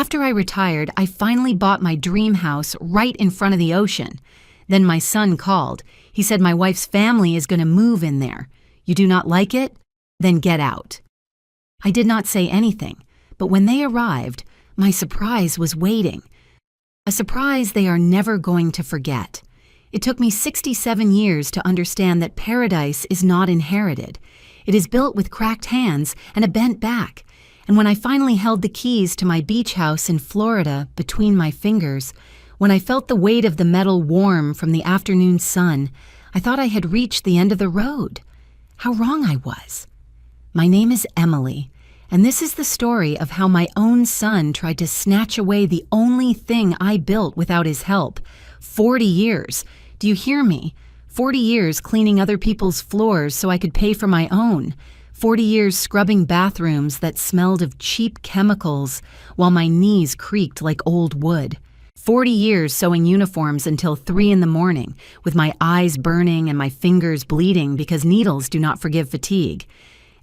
After I retired, I finally bought my dream house right in front of the ocean. Then my son called. He said my wife's family is going to move in there. You do not like it? Then get out. I did not say anything, but when they arrived, my surprise was waiting. A surprise they are never going to forget. It took me 67 years to understand that paradise is not inherited. It is built with cracked hands and a bent back. And when I finally held the keys to my beach house in Florida between my fingers, when I felt the weight of the metal warm from the afternoon sun, I thought I had reached the end of the road. How wrong I was. My name is Emily, and this is the story of how my own son tried to snatch away the only thing I built without his help. 40 years. Do you hear me? 40 years cleaning other people's floors so I could pay for my own. 40 years scrubbing bathrooms that smelled of cheap chemicals while my knees creaked like old wood. 40 years sewing uniforms until 3 in the morning, with my eyes burning and my fingers bleeding because needles do not forgive fatigue.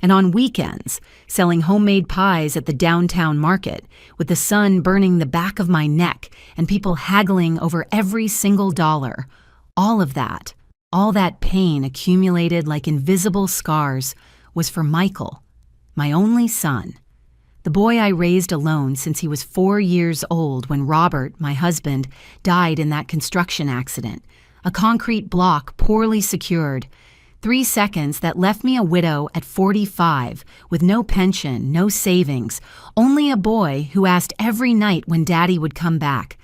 And on weekends, selling homemade pies at the downtown market, with the sun burning the back of my neck and people haggling over every single dollar. All of that, all that pain accumulated like invisible scars, was for Michael, my only son. The boy I raised alone since he was 4 years old when Robert, my husband, died in that construction accident. A concrete block poorly secured. 3 seconds that left me a widow at 45, with no pension, no savings, only a boy who asked every night when Daddy would come back.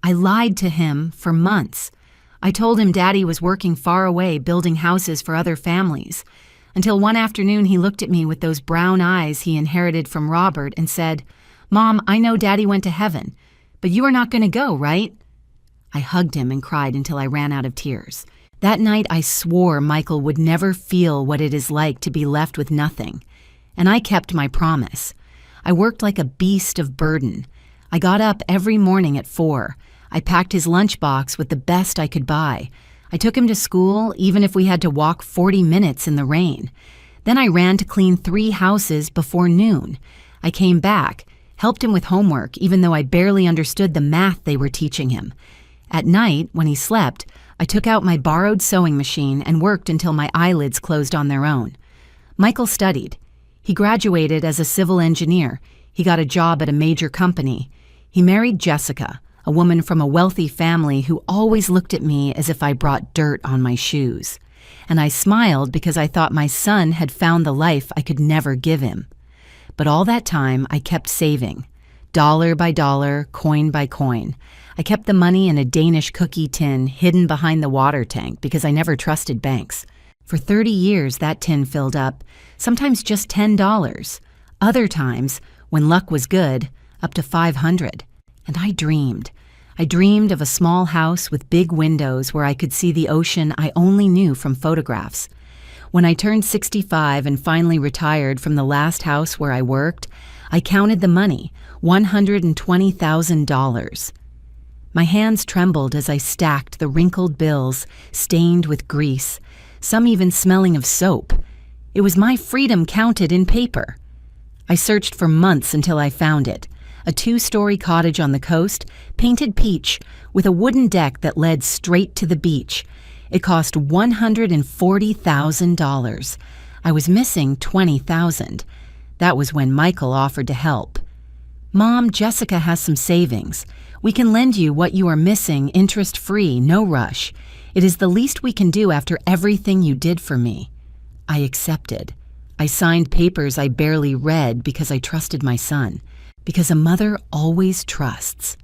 I lied to him for months. I told him Daddy was working far away building houses for other families. Until one afternoon he looked at me with those brown eyes he inherited from Robert and said, "Mom, I know Daddy went to heaven, but you are not going to go, right?" I hugged him and cried until I ran out of tears. That night I swore Michael would never feel what it is like to be left with nothing. And I kept my promise. I worked like a beast of burden. I got up every morning at 4. I packed his lunchbox with the best I could buy. I took him to school even if we had to walk 40 minutes in the rain. Then I ran to clean 3 houses before noon. I came back, helped him with homework even though I barely understood the math they were teaching him. At night, when he slept, I took out my borrowed sewing machine and worked until my eyelids closed on their own. Michael studied. He graduated as a civil engineer. He got a job at a major company. He married Jessica, a woman from a wealthy family who always looked at me as if I brought dirt on my shoes. And I smiled because I thought my son had found the life I could never give him. But all that time, I kept saving. Dollar by dollar, coin by coin. I kept the money in a Danish cookie tin hidden behind the water tank because I never trusted banks. For 30 years, that tin filled up, sometimes just $10. Other times, when luck was good, up to $500. And I dreamed. I dreamed of a small house with big windows where I could see the ocean I only knew from photographs. When I turned 65 and finally retired from the last house where I worked, I counted the money, $120,000. My hands trembled as I stacked the wrinkled bills, stained with grease, some even smelling of soap. It was my freedom counted in paper. I searched for months until I found it. A 2-story cottage on the coast, painted peach, with a wooden deck that led straight to the beach. It cost $140,000. I was missing $20,000. That was when Michael offered to help. "Mom, Jessica has some savings. We can lend you what you are missing interest-free, no rush. It is the least we can do after everything you did for me." I accepted. I signed papers I barely read because I trusted my son. Because a mother always trusts.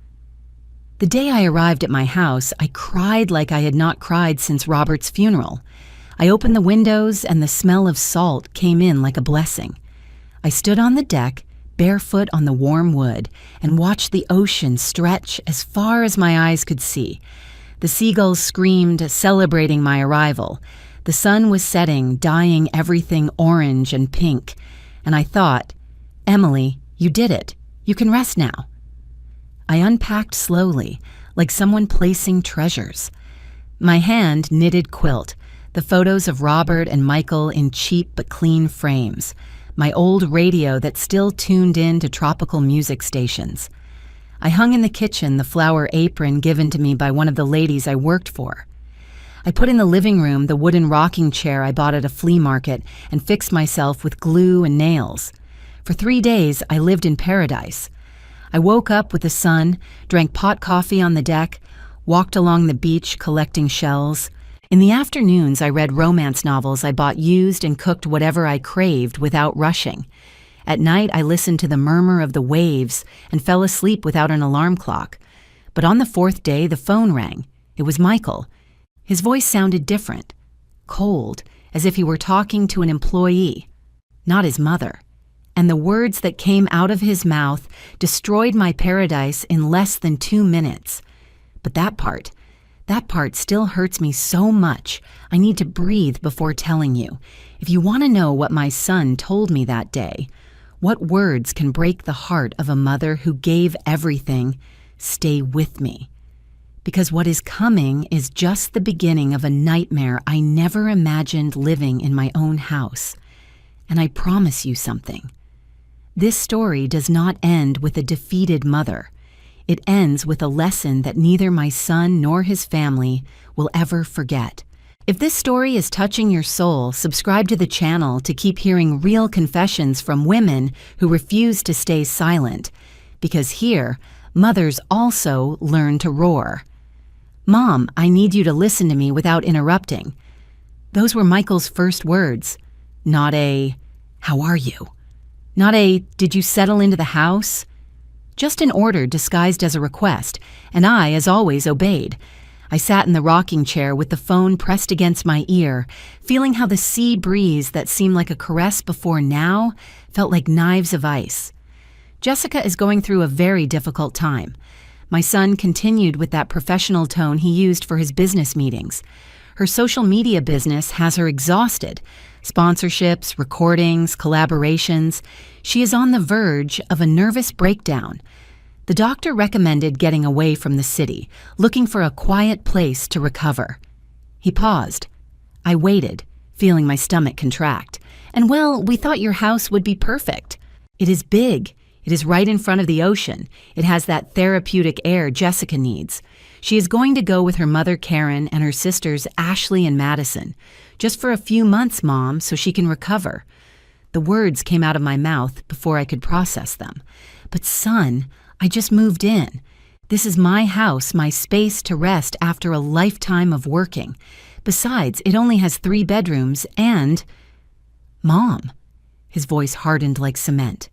The day I arrived at my house, I cried like I had not cried since Robert's funeral. I opened the windows and the smell of salt came in like a blessing. I stood on the deck, barefoot on the warm wood, and watched the ocean stretch as far as my eyes could see. The seagulls screamed, celebrating my arrival. The sun was setting, dyeing everything orange and pink. And I thought, "Emily, you did it. You can rest now." I unpacked slowly, like someone placing treasures. My hand knitted quilt, the photos of Robert and Michael in cheap but clean frames, my old radio that still tuned in to tropical music stations. I hung in the kitchen the flower apron given to me by one of the ladies I worked for. I put in the living room the wooden rocking chair I bought at a flea market and fixed myself with glue and nails. For 3 days, I lived in paradise. I woke up with the sun, drank pot coffee on the deck, walked along the beach collecting shells. In the afternoons, I read romance novels I bought used and cooked whatever I craved without rushing. At night, I listened to the murmur of the waves and fell asleep without an alarm clock. But on the 4th day, the phone rang. It was Michael. His voice sounded different, cold, as if he were talking to an employee, not his mother. And the words that came out of his mouth destroyed my paradise in less than 2 minutes. But that part still hurts me so much, I need to breathe before telling you. If you want to know what my son told me that day, what words can break the heart of a mother who gave everything, stay with me. Because what is coming is just the beginning of a nightmare I never imagined living in my own house. And I promise you something. This story does not end with a defeated mother. It ends with a lesson that neither my son nor his family will ever forget. If this story is touching your soul, subscribe to the channel to keep hearing real confessions from women who refuse to stay silent. Because here, mothers also learn to roar. Mom, I need you to listen to me without interrupting. Those were Michael's first words. Not a, how are you? Not a, did you settle into the house? Just an order disguised as a request, and I, as always, obeyed. I sat in the rocking chair with the phone pressed against my ear, feeling how the sea breeze that seemed like a caress before now felt like knives of ice. Jessica is going through a very difficult time. My son continued with that professional tone he used for his business meetings. Her social media business has her exhausted. Sponsorships, recordings, collaborations. She is on the verge of a nervous breakdown. The doctor recommended getting away from the city, looking for a quiet place to recover. He paused. I waited, feeling my stomach contract. And well, we thought your house would be perfect. It is big. It is right in front of the ocean. It has that therapeutic air Jessica needs. She is going to go with her mother Karen and her sisters Ashley and Madison. Just for a few months, Mom, so she can recover. The words came out of my mouth before I could process them. But son, I just moved in. This is my house, my space to rest after a lifetime of working. Besides, it only has 3 bedrooms and... Mom. His voice hardened like cement.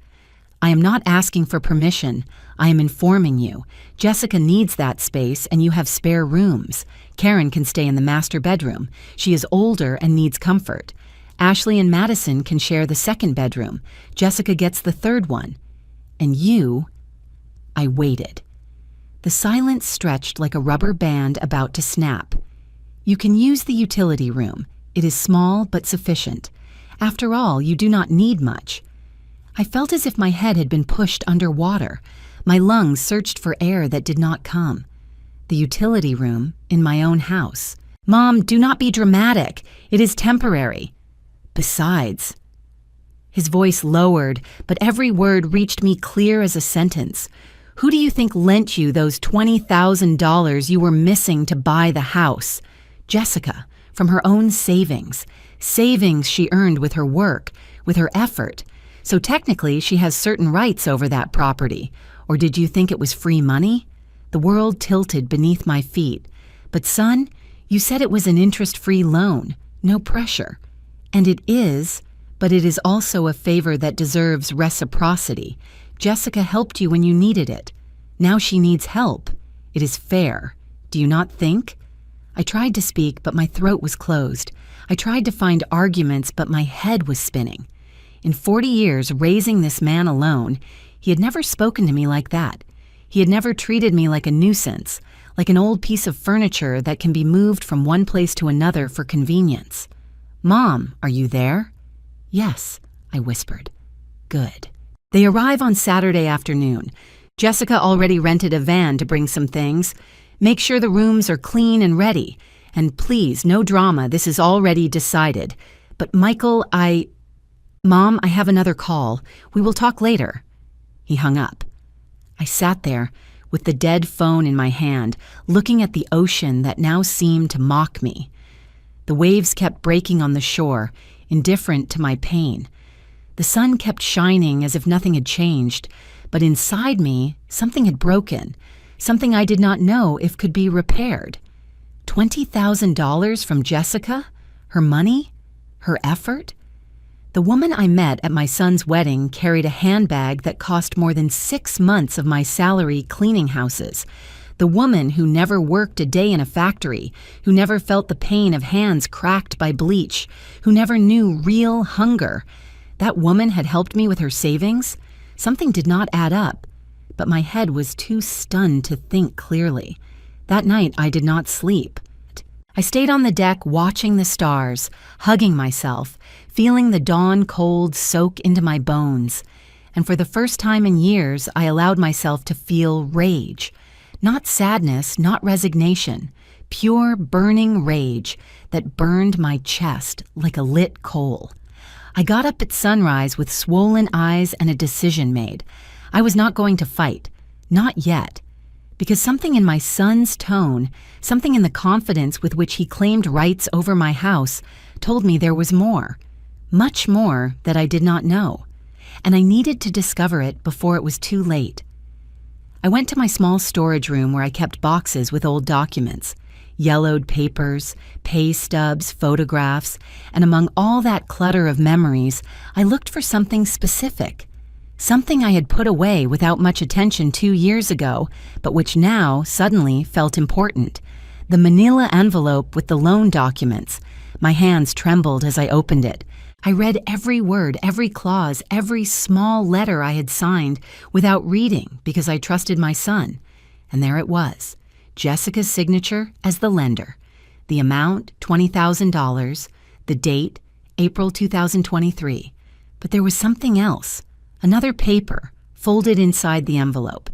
I am not asking for permission. I am informing you. Jessica needs that space and you have spare rooms. Karen can stay in the master bedroom. She is older and needs comfort. Ashley and Madison can share the 2nd bedroom. Jessica gets the 3rd one. And you... I waited. The silence stretched like a rubber band about to snap. You can use the utility room. It is small but sufficient. After all, you do not need much. I felt as if my head had been pushed underwater. My lungs searched for air that did not come. The utility room in my own house. Mom, do not be dramatic. It is temporary. Besides... His voice lowered, but every word reached me clear as a sentence. Who do you think lent you those $20,000 you were missing to buy the house? Jessica, from her own savings. Savings she earned with her work, with her effort. So technically, she has certain rights over that property. Or did you think it was free money? The world tilted beneath my feet. But son, you said it was an interest-free loan. No pressure. And it is, but it is also a favor that deserves reciprocity. Jessica helped you when you needed it. Now she needs help. It is fair. Do you not think? I tried to speak, but my throat was closed. I tried to find arguments, but my head was spinning. In 40 years raising this man alone, he had never spoken to me like that. He had never treated me like a nuisance, like an old piece of furniture that can be moved from one place to another for convenience. Mom, are you there? Yes, I whispered. Good. They arrive on Saturday afternoon. Jessica already rented a van to bring some things. Make sure the rooms are clean and ready. And please, no drama, this is already decided. But Michael, Mom, I have another call. We will talk later. He hung up. I sat there with the dead phone in my hand, looking at the ocean that now seemed to mock me. The waves kept breaking on the shore, indifferent to my pain. The sun kept shining as if nothing had changed, but inside me, something had broken, something I did not know if could be repaired. $20,000 from Jessica? Her money? Her effort? The woman I met at my son's wedding carried a handbag that cost more than 6 months of my salary cleaning houses. The woman who never worked a day in a factory, who never felt the pain of hands cracked by bleach, who never knew real hunger. That woman had helped me with her savings. Something did not add up, but my head was too stunned to think clearly. That night I did not sleep. I stayed on the deck watching the stars, hugging myself, feeling the dawn cold soak into my bones. And for the first time in years, I allowed myself to feel rage. Not sadness, not resignation. Pure, burning rage that burned my chest like a lit coal. I got up at sunrise with swollen eyes and a decision made. I was not going to fight. Not yet. Because something in my son's tone, something in the confidence with which he claimed rights over my house, told me there was more. Much more that I did not know. And I needed to discover it before it was too late. I went to my small storage room where I kept boxes with old documents. Yellowed papers, pay stubs, photographs, and among all that clutter of memories, I looked for something specific. Something I had put away without much attention 2 years ago, but which now suddenly felt important. The manila envelope with the loan documents. My hands trembled as I opened it. I read every word, every clause, every small letter I had signed without reading because I trusted my son. And there it was. Jessica's signature as the lender. The amount, $20,000. The date, April 2023. But there was something else. Another paper, folded inside the envelope.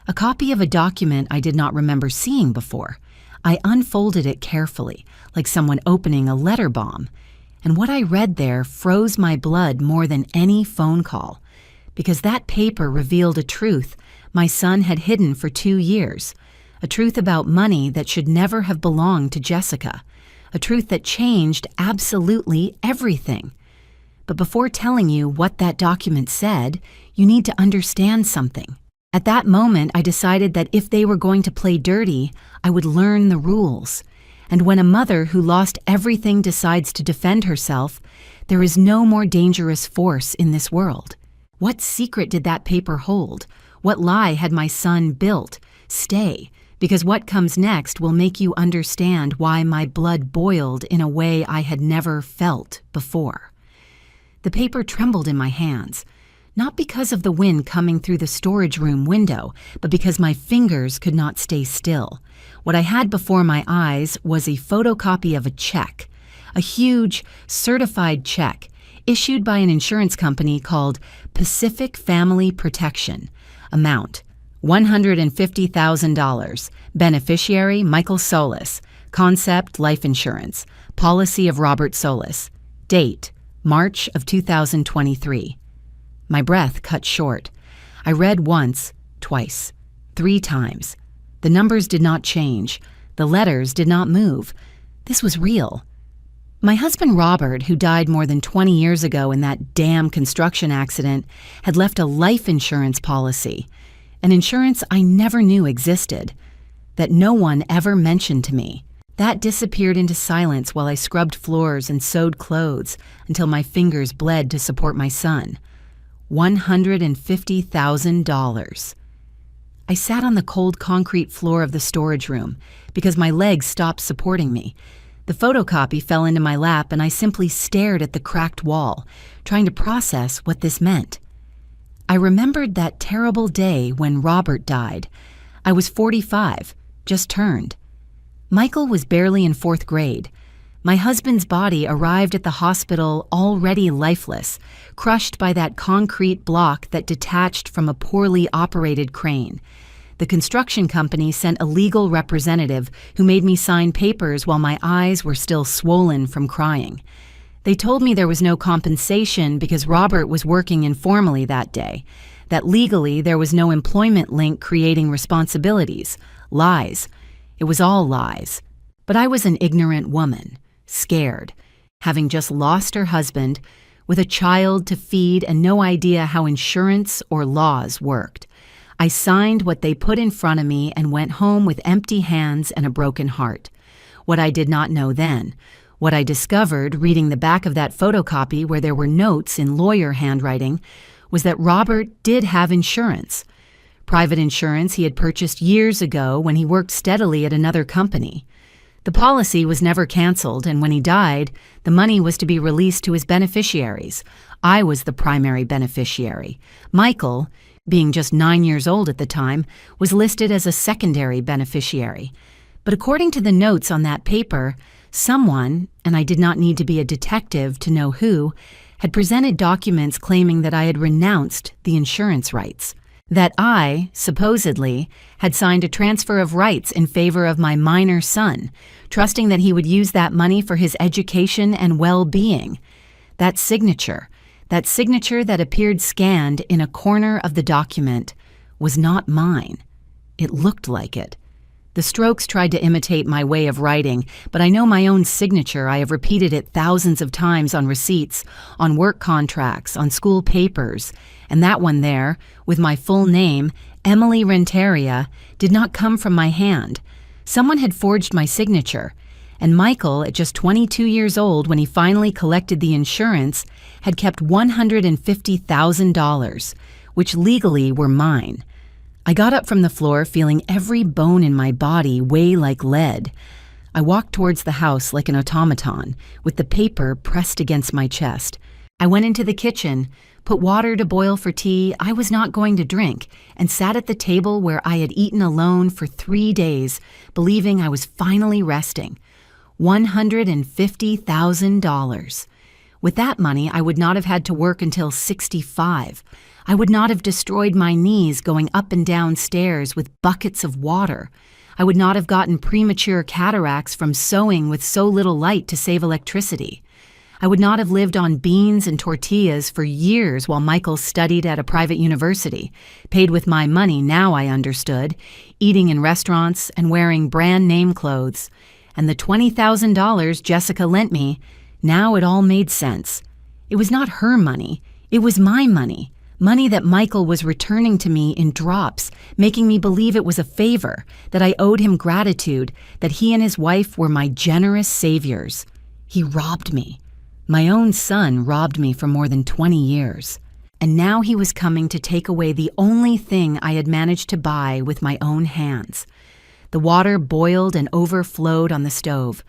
A copy of a document I did not remember seeing before. I unfolded it carefully, like someone opening a letter bomb. And what I read there froze my blood more than any phone call. Because that paper revealed a truth my son had hidden for 2 years. A truth about money that should never have belonged to Jessica. A truth that changed absolutely everything. But before telling you what that document said, you need to understand something. At that moment, I decided that if they were going to play dirty, I would learn the rules. And when a mother who lost everything decides to defend herself, there is no more dangerous force in this world. What secret did that paper hold? What lie had my son built? Stay, because what comes next will make you understand why my blood boiled in a way I had never felt before. The paper trembled in my hands, not because of the wind coming through the storage room window, but because my fingers could not stay still. What I had before my eyes was a photocopy of a check, a huge, certified check, issued by an insurance company called Pacific Family Protection. Amount, $150,000. Beneficiary, Michael Solis. Concept, life insurance. Policy of Robert Solis. Date, March of 2023. My breath cut short. I read once, twice, 3 times. The numbers did not change. The letters did not move. This was real. My husband Robert, who died more than 20 years ago in that damn construction accident, had left a life insurance policy, an insurance I never knew existed, that no one ever mentioned to me. That disappeared into silence while I scrubbed floors and sewed clothes until my fingers bled to support my son. $150,000. I sat on the cold concrete floor of the storage room because my legs stopped supporting me. The photocopy fell into my lap and I simply stared at the cracked wall, trying to process what this meant. I remembered that terrible day when Robert died. I was 45, just turned. Michael was barely in 4th grade. My husband's body arrived at the hospital already lifeless, crushed by that concrete block that detached from a poorly operated crane. The construction company sent a legal representative who made me sign papers while my eyes were still swollen from crying. They told me there was no compensation because Robert was working informally that day. that legally there was no employment link creating responsibilities. Lies. It was all lies. But I was an ignorant woman, scared, having just lost her husband, with a child to feed and no idea how insurance or laws worked. I signed what they put in front of me and went home with empty hands and a broken heart. What I did not know then, what I discovered reading the back of that photocopy where there were notes in lawyer handwriting, was that Robert did have insurance. Private insurance he had purchased years ago when he worked steadily at another company. The policy was never canceled, and when he died, the money was to be released to his beneficiaries. I was the primary beneficiary. Michael, being just 9 years old at the time, was listed as a secondary beneficiary. But according to the notes on that paper, someone, and I did not need to be a detective to know who, had presented documents claiming that I had renounced the insurance rights. That I, supposedly, had signed a transfer of rights in favor of my minor son, trusting that he would use that money for his education and well-being. That signature that appeared scanned in a corner of the document, was not mine. It looked like it. The strokes tried to imitate my way of writing, but I know my own signature. I have repeated it thousands of times on receipts, on work contracts, on school papers, and that one there, with my full name, Emily Renteria, did not come from my hand. Someone had forged my signature, and Michael, at just 22 years old when he finally collected the insurance, had kept $150,000, which legally were mine. I got up from the floor feeling every bone in my body weigh like lead. I walked towards the house like an automaton, with the paper pressed against my chest. I went into the kitchen, put water to boil for tea I was not going to drink, and sat at the table where I had eaten alone for 3 days, believing I was finally resting. $150,000. With that money, I would not have had to work until 65. I would not have destroyed my knees going up and down stairs with buckets of water. I would not have gotten premature cataracts from sewing with so little light to save electricity. I would not have lived on beans and tortillas for years while Michael studied at a private university, paid with my money now I understood, eating in restaurants and wearing brand name clothes. And the $20,000 Jessica lent me, now it all made sense. It was not her money, it was my money. Money that Michael was returning to me in drops, making me believe it was a favor, that I owed him gratitude, that he and his wife were my generous saviors. He robbed me. My own son robbed me for more than 20 years. And now he was coming to take away the only thing I had managed to buy with my own hands. The water boiled and overflowed on the stove.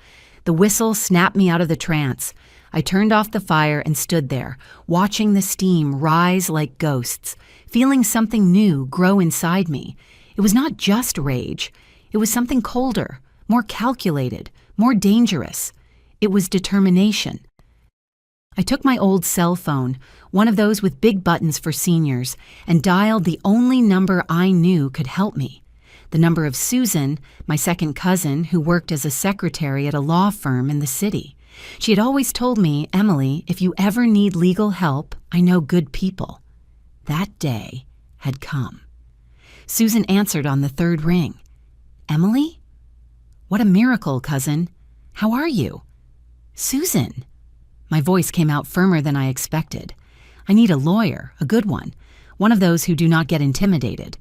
The whistle snapped me out of the trance. I turned off the fire and stood there, watching the steam rise like ghosts, feeling something new grow inside me. It was not just rage. It was something colder, more calculated, more dangerous. It was determination. I took my old cell phone, one of those with big buttons for seniors, and dialed the only number I knew could help me. The number of Susan, my second cousin, who worked as a secretary at a law firm in the city. She had always told me, "Emily, if you ever need legal help, I know good people." That day had come. Susan answered on the third ring. "Emily?" "What a miracle, cousin. How are you?" "Susan." My voice came out firmer than I expected. "I need a lawyer, a good one of those who do not get intimidated."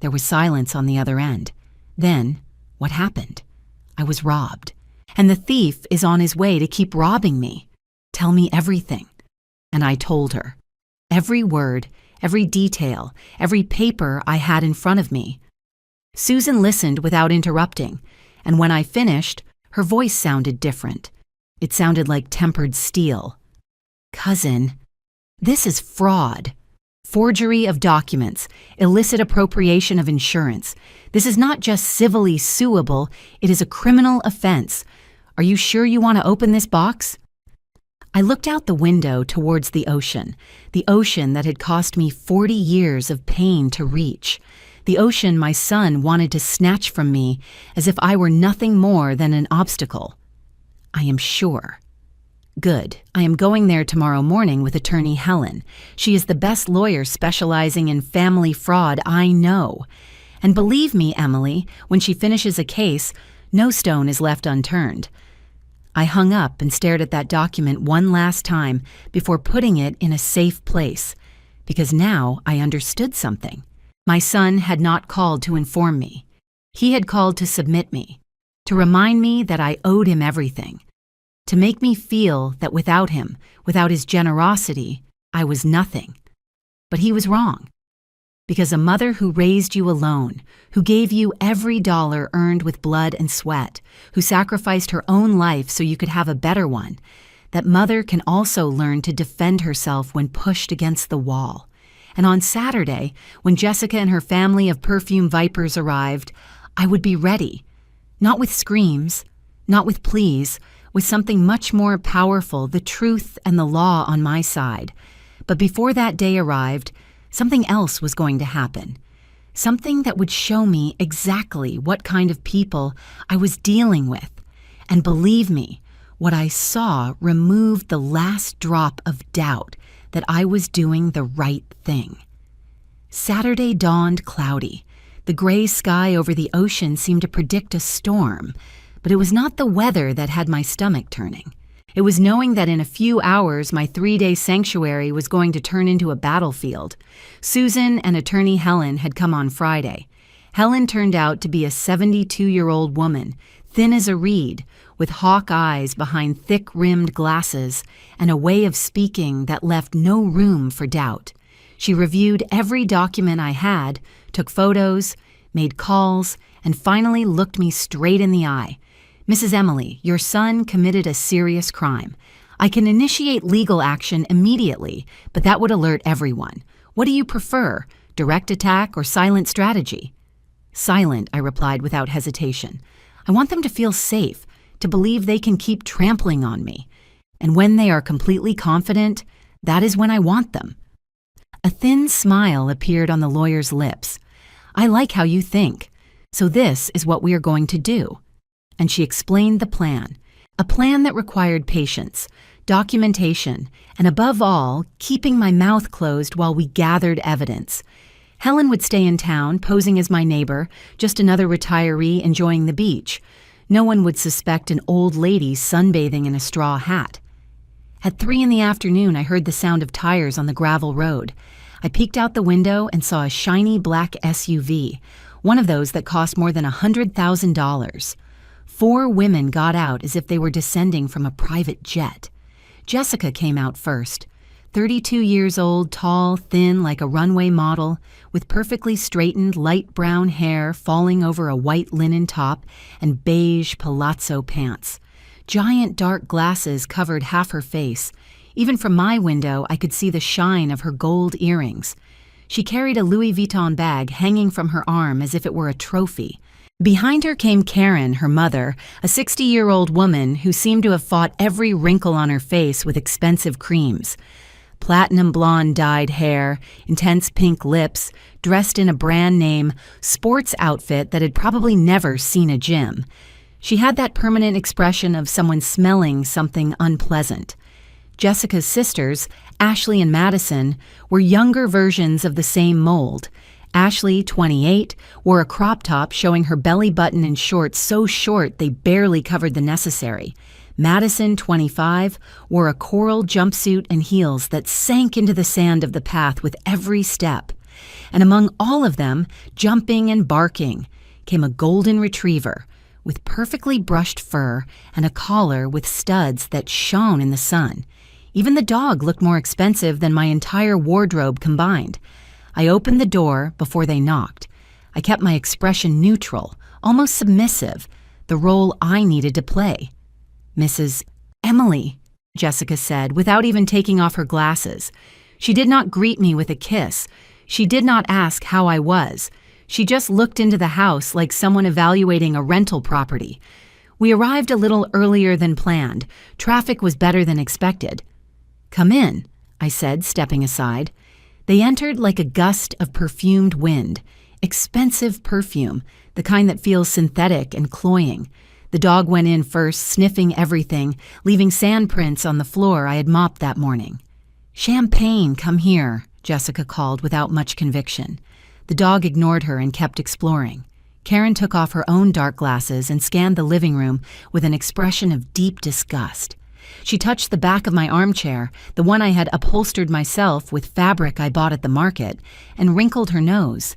There was silence on the other end. Then, what happened? I was robbed. And the thief is on his way to keep robbing me. "Tell me everything." And I told her. Every word, every detail, every paper I had in front of me. Susan listened without interrupting, and when I finished, her voice sounded different. It sounded like tempered steel. "Cousin, this is fraud. Forgery of documents, illicit appropriation of insurance. This is not just civilly suable, it is a criminal offense. Are you sure you want to open this box?" I looked out the window towards the ocean that had cost me 40 years of pain to reach, the ocean my son wanted to snatch from me as if I were nothing more than an obstacle. "I am sure." Good. I am going there tomorrow morning with attorney Helen. She is the best lawyer specializing in family fraud I know. And believe me, Emily, when she finishes a case, no stone is left unturned. I hung up and stared at that document one last time before putting it in a safe place, because now I understood something. My son had not called to inform me. He had called to submit me, to remind me that I owed him everything, to make me feel that without him, without his generosity, I was nothing. But he was wrong. Because a mother who raised you alone, who gave you every dollar earned with blood and sweat, who sacrificed her own life so you could have a better one, that mother can also learn to defend herself when pushed against the wall. And on Saturday, when Jessica and her family of perfume vipers arrived, I would be ready. Not with screams, not with pleas, with something much more powerful, the truth and the law on my side. But before that day arrived, something else was going to happen. Something that would show me exactly what kind of people I was dealing with. And believe me, what I saw removed the last drop of doubt that I was doing the right thing. Saturday dawned cloudy. The gray sky over the ocean seemed to predict a storm, but it was not the weather that had my stomach turning. It was knowing that in a few hours my 3-day sanctuary was going to turn into a battlefield. Susan and attorney Helen had come on Friday. Helen turned out to be a 72-year-old woman, thin as a reed, with hawk eyes behind thick-rimmed glasses and a way of speaking that left no room for doubt. She reviewed every document I had, took photos, made calls, and finally looked me straight in the eye. Mrs. Emily, your son committed a serious crime. I can initiate legal action immediately, but that would alert everyone. What do you prefer, direct attack or silent strategy? Silent, I replied without hesitation. I want them to feel safe, to believe they can keep trampling on me. And when they are completely confident, that is when I want them. A thin smile appeared on the lawyer's lips. I like how you think. So this is what we are going to do. And she explained the plan, a plan that required patience, documentation, and above all, keeping my mouth closed while we gathered evidence. Helen would stay in town, posing as my neighbor, just another retiree enjoying the beach. No one would suspect an old lady sunbathing in a straw hat. At 3 p.m, I heard the sound of tires on the gravel road. I peeked out the window and saw a shiny black SUV, one of those that cost more than $100,000. 4 women got out as if they were descending from a private jet. Jessica came out first. 32 years old, tall, thin like a runway model, with perfectly straightened light brown hair falling over a white linen top and beige palazzo pants. Giant dark glasses covered half her face. Even from my window, I could see the shine of her gold earrings. She carried a Louis Vuitton bag hanging from her arm as if it were a trophy. Behind her came Karen, her mother, a 60-year-old woman who seemed to have fought every wrinkle on her face with expensive creams. Platinum blonde dyed hair, intense pink lips, dressed in a brand name sports outfit that had probably never seen a gym. She had that permanent expression of someone smelling something unpleasant. Jessica's sisters, Ashley and Madison, were younger versions of the same mold. Ashley, 28, wore a crop top showing her belly button and shorts so short they barely covered the necessary. Madison, 25, wore a coral jumpsuit and heels that sank into the sand of the path with every step. And among all of them, jumping and barking, came a golden retriever with perfectly brushed fur and a collar with studs that shone in the sun. Even the dog looked more expensive than my entire wardrobe combined. I opened the door before they knocked. I kept my expression neutral, almost submissive, the role I needed to play. Mrs. Emily, Jessica said, without even taking off her glasses. She did not greet me with a kiss. She did not ask how I was. She just looked into the house like someone evaluating a rental property. We arrived a little earlier than planned. Traffic was better than expected. Come in, I said, stepping aside. They entered like a gust of perfumed wind, expensive perfume, the kind that feels synthetic and cloying. The dog went in first, sniffing everything, leaving sandprints on the floor I had mopped that morning. "Champagne, come here," Jessica called without much conviction. The dog ignored her and kept exploring. Karen took off her own dark glasses and scanned the living room with an expression of deep disgust. She touched the back of my armchair, the one I had upholstered myself with fabric I bought at the market, and wrinkled her nose.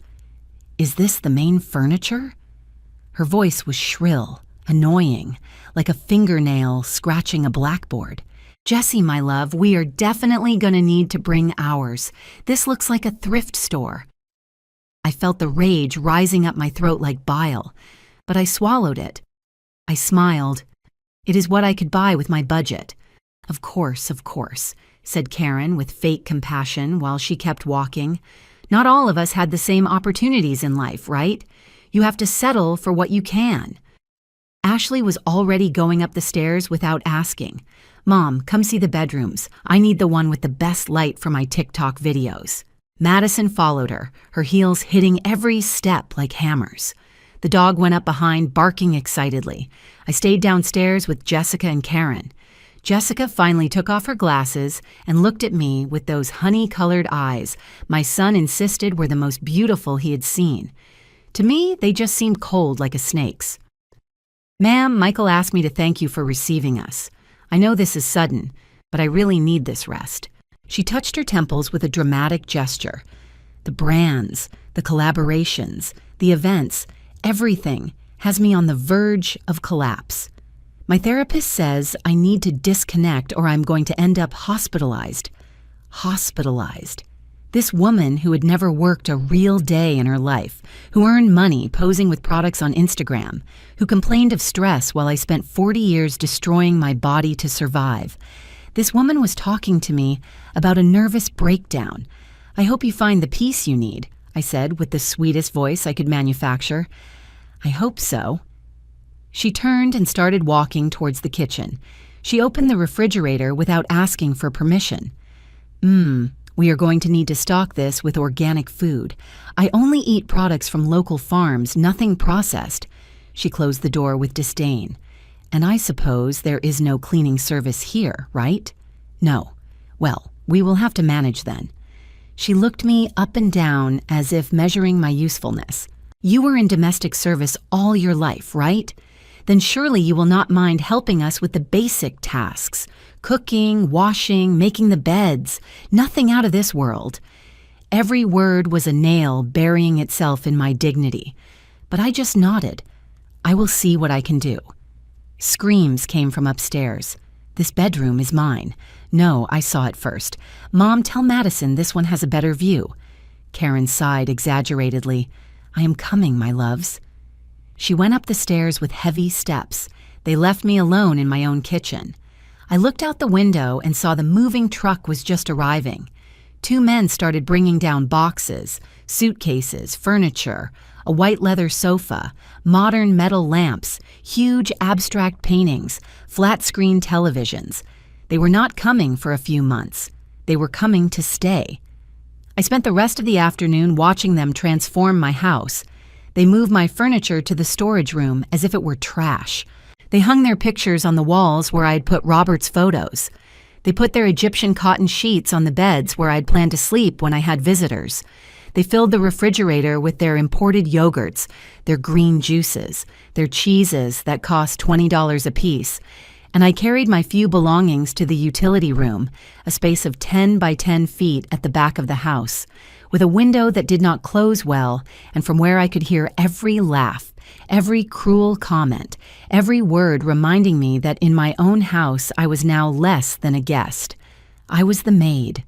"Is this the main furniture?" Her voice was shrill, annoying, like a fingernail scratching a blackboard. "Jessie, my love, we are definitely going to need to bring ours. This looks like a thrift store." I felt the rage rising up my throat like bile, but I swallowed it. I smiled. "It is what I could buy with my budget." Of course," said Karen with fake compassion while she kept walking. "Not all of us had the same opportunities in life, right? You have to settle for what you can." Ashley was already going up the stairs without asking. "Mom, come see the bedrooms. I need the one with the best light for my TikTok videos." Madison followed her, her heels hitting every step like hammers. The dog went up behind, barking excitedly. I stayed downstairs with Jessica and Karen. Jessica finally took off her glasses and looked at me with those honey-colored eyes my son insisted were the most beautiful he had seen. To me, they just seemed cold like a snake's. "Ma'am, Michael asked me to thank you for receiving us. I know this is sudden, but I really need this rest." She touched her temples with a dramatic gesture. The brands, the collaborations, the events, everything has me on the verge of collapse. My therapist says I need to disconnect or I'm going to end up hospitalized. Hospitalized. This woman who had never worked a real day in her life, who earned money posing with products on Instagram, who complained of stress while I spent 40 years destroying my body to survive. This woman was talking to me about a nervous breakdown. "I hope you find the peace you need," I said with the sweetest voice I could manufacture. "I hope so." She turned and started walking towards the kitchen. She opened the refrigerator without asking for permission. We are going to need to stock this with organic food. I only eat products from local farms, nothing processed." She closed the door with disdain. "And I suppose there is no cleaning service here, right?" "No." "Well, we will have to manage then." She looked me up and down as if measuring my usefulness. "You were in domestic service all your life, right? Then surely you will not mind helping us with the basic tasks. Cooking, washing, making the beds. Nothing out of this world." Every word was a nail burying itself in my dignity. But I just nodded. "I will see what I can do." Screams came from upstairs. "This bedroom is mine." "No, I saw it first." "Mom, tell Madison this one has a better view." Karen sighed exaggeratedly. "I am coming, my loves." She went up the stairs with heavy steps. They left me alone in my own kitchen. I looked out the window and saw the moving truck was just arriving. 2 men started bringing down boxes, suitcases, furniture, a white leather sofa, modern metal lamps, huge abstract paintings, flat-screen televisions. They were not coming for a few months. They were coming to stay. I spent the rest of the afternoon watching them transform my house. They moved my furniture to the storage room as if it were trash. They hung their pictures on the walls where I had put Robert's photos. They put their Egyptian cotton sheets on the beds where I'd planned to sleep when I had visitors. They filled the refrigerator with their imported yogurts, their green juices, their cheeses that cost $20 apiece, and I carried my few belongings to the utility room, a space of 10 by 10 feet at the back of the house, with a window that did not close well and from where I could hear every laugh, every cruel comment, every word reminding me that in my own house I was now less than a guest. I was the maid.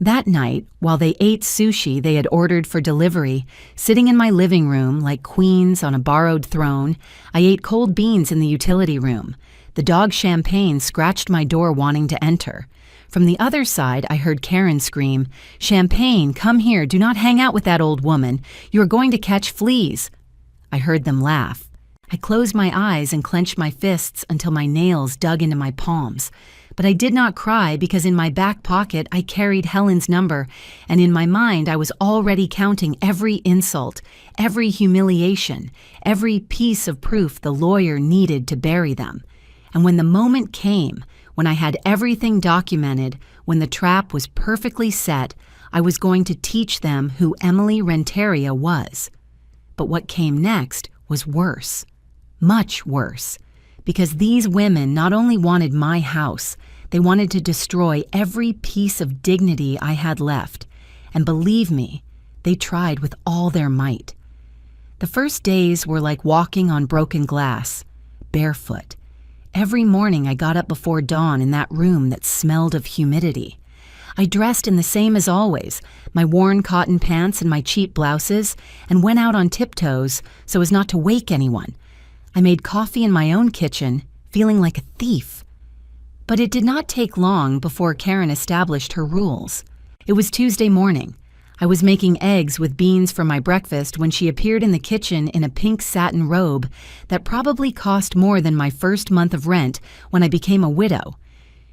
That night, while they ate sushi they had ordered for delivery, sitting in my living room like queens on a borrowed throne, I ate cold beans in the utility room. The dog Champagne scratched my door wanting to enter. From the other side, I heard Karen scream, "Champagne, come here, do not hang out with that old woman. You are going to catch fleas." I heard them laugh. I closed my eyes and clenched my fists until my nails dug into my palms. But I did not cry because in my back pocket I carried Helen's number, and in my mind I was already counting every insult, every humiliation, every piece of proof the lawyer needed to bury them. And when the moment came, when I had everything documented, when the trap was perfectly set, I was going to teach them who Emily Renteria was. But what came next was worse, much worse, because these women not only wanted my house, they wanted to destroy every piece of dignity I had left. And believe me, they tried with all their might. The first days were like walking on broken glass, barefoot. Every morning I got up before dawn in that room that smelled of humidity. I dressed in the same as always, my worn cotton pants and my cheap blouses, and went out on tiptoes so as not to wake anyone. I made coffee in my own kitchen, feeling like a thief. But it did not take long before Karen established her rules. It was Tuesday morning. I was making eggs with beans for my breakfast when she appeared in the kitchen in a pink satin robe that probably cost more than my first month of rent when I became a widow.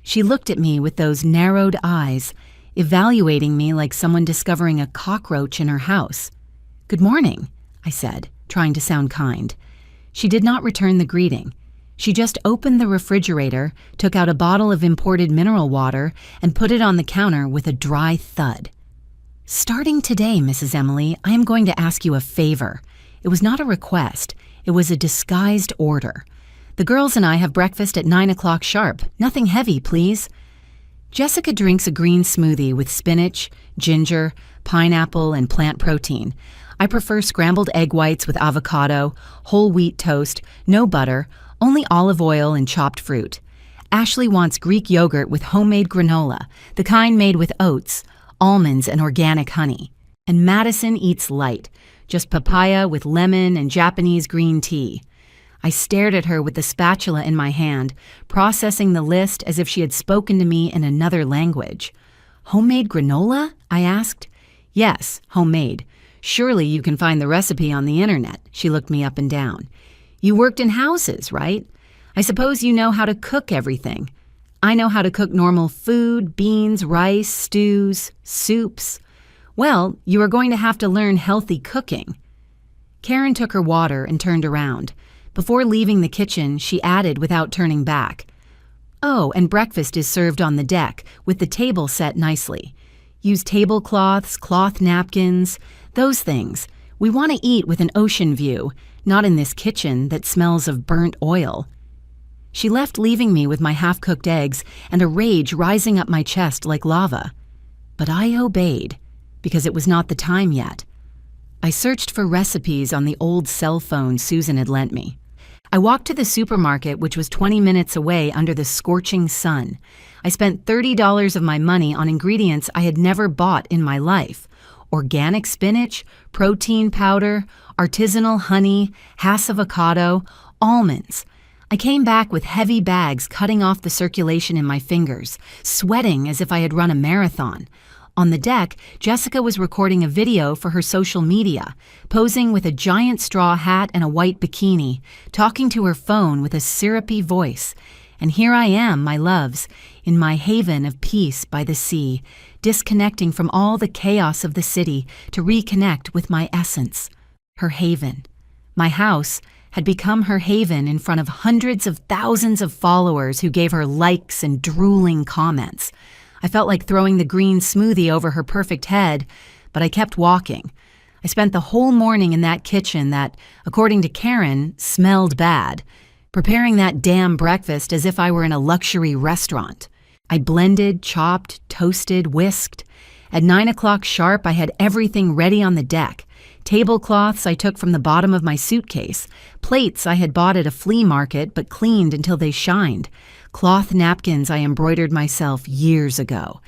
She looked at me with those narrowed eyes, evaluating me like someone discovering a cockroach in her house. "Good morning," I said, trying to sound kind. She did not return the greeting. She just opened the refrigerator, took out a bottle of imported mineral water, and put it on the counter with a dry thud. "Starting today, Mrs. Emily, I am going to ask you a favor." It was not a request. It was a disguised order. "The girls and I have breakfast at 9 o'clock sharp. Nothing heavy, please." Jessica drinks a green smoothie with spinach, ginger, pineapple, and plant protein. I prefer scrambled egg whites with avocado, whole wheat toast, no butter, only olive oil and chopped fruit. Ashley wants Greek yogurt with homemade granola, the kind made with oats, almonds, and organic honey. And Madison eats light, just papaya with lemon and Japanese green tea. I stared at her with the spatula in my hand, processing the list as if she had spoken to me in another language. "Homemade granola?" I asked. "Yes, homemade. Surely you can find the recipe on the internet." She looked me up and down. "You worked in houses, right? I suppose you know how to cook everything." "I know how to cook normal food, beans, rice, stews, soups." "Well, you are going to have to learn healthy cooking." Karen took her water and turned around. Before leaving the kitchen, she added without turning back, "Oh, and breakfast is served on the deck, with the table set nicely. Use tablecloths, cloth napkins, those things. We want to eat with an ocean view, not in this kitchen that smells of burnt oil." She left, leaving me with my half-cooked eggs and a rage rising up my chest like lava. But I obeyed, because it was not the time yet. I searched for recipes on the old cell phone Susan had lent me. I walked to the supermarket, which was 20 minutes away under the scorching sun. I spent $30 of my money on ingredients I had never bought in my life. Organic spinach, protein powder, artisanal honey, Hass avocado, almonds. I came back with heavy bags cutting off the circulation in my fingers, sweating as if I had run a marathon. On the deck, Jessica was recording a video for her social media, posing with a giant straw hat and a white bikini, talking to her phone with a syrupy voice. And here I am, my loves, in my haven of peace by the sea, disconnecting from all the chaos of the city to reconnect with my essence, her haven. My house had become her haven in front of hundreds of thousands of followers who gave her likes and drooling comments. I felt like throwing the green smoothie over her perfect head, but I kept walking. I spent the whole morning in that kitchen that, according to Karen, smelled bad, preparing that damn breakfast as if I were in a luxury restaurant. I blended, chopped, toasted, whisked. At 9 o'clock sharp, I had everything ready on the deck. Tablecloths I took from the bottom of my suitcase. Plates I had bought at a flea market but cleaned until they shined. Cloth napkins I embroidered myself years ago.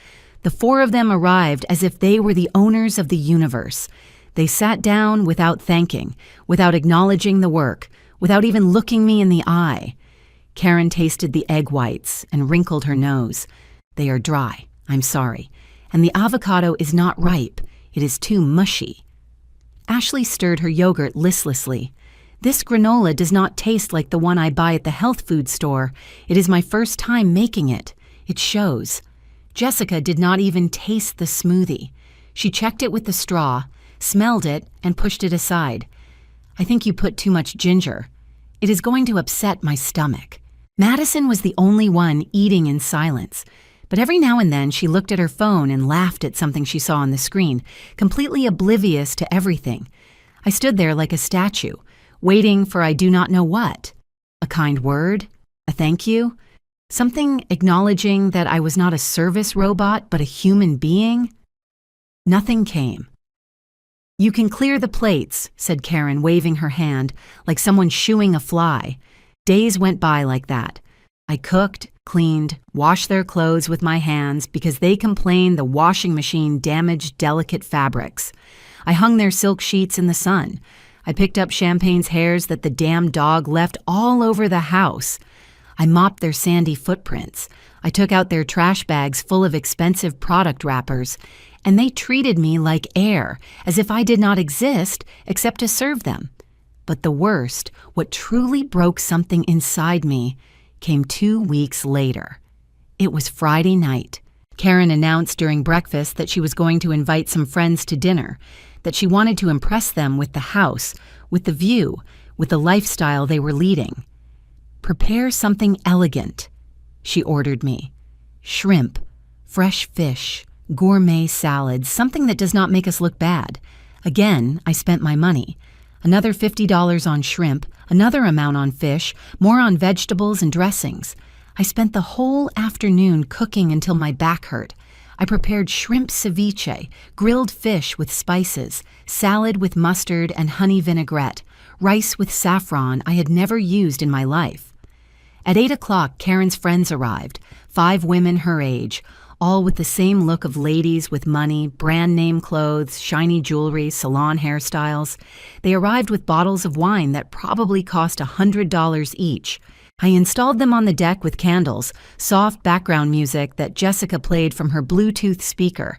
The four of them arrived as if they were the owners of the universe. They sat down without thanking, without acknowledging the work, without even looking me in the eye. Karen tasted the egg whites and wrinkled her nose. "They are dry, I'm sorry. And the avocado is not ripe. It is too mushy." Ashley stirred her yogurt listlessly. "This granola does not taste like the one I buy at the health food store. It is my first time making it. It shows. Jessica did not even taste the smoothie. She checked it with the straw, smelled it, and pushed it aside. I think you put too much ginger. It is going to upset my stomach. Madison was the only one eating in silence, but every now and then she looked at her phone and laughed at something she saw on the screen, completely oblivious to everything. I stood there like a statue, waiting for I do not know what. A kind word? A thank you? Something acknowledging that I was not a service robot but a human being? Nothing came. "You can clear the plates," said Karen, waving her hand, like someone shooing a fly. Days went by like that. I cooked, cleaned, washed their clothes with my hands because they complained the washing machine damaged delicate fabrics. I hung their silk sheets in the sun. I picked up Champagne's hairs that the damn dog left all over the house. I mopped their sandy footprints. I took out their trash bags full of expensive product wrappers, and they treated me like air, as if I did not exist except to serve them. But the worst, what truly broke something inside me, came 2 weeks later. It was Friday night. Karen announced during breakfast that she was going to invite some friends to dinner, that she wanted to impress them with the house, with the view, with the lifestyle they were leading. "Prepare something elegant," she ordered me. "Shrimp, fresh fish, gourmet salads, something that does not make us look bad." Again, I spent my money. Another $50 on shrimp, another amount on fish, more on vegetables and dressings. I spent the whole afternoon cooking until my back hurt. I prepared shrimp ceviche, grilled fish with spices, salad with mustard and honey vinaigrette, rice with saffron I had never used in my life. At 8 o'clock, Karen's friends arrived, 5 women her age, all with the same look of ladies with money, brand name clothes, shiny jewelry, salon hairstyles. They arrived with bottles of wine that probably cost $100 each. I installed them on the deck with candles, soft background music that Jessica played from her Bluetooth speaker,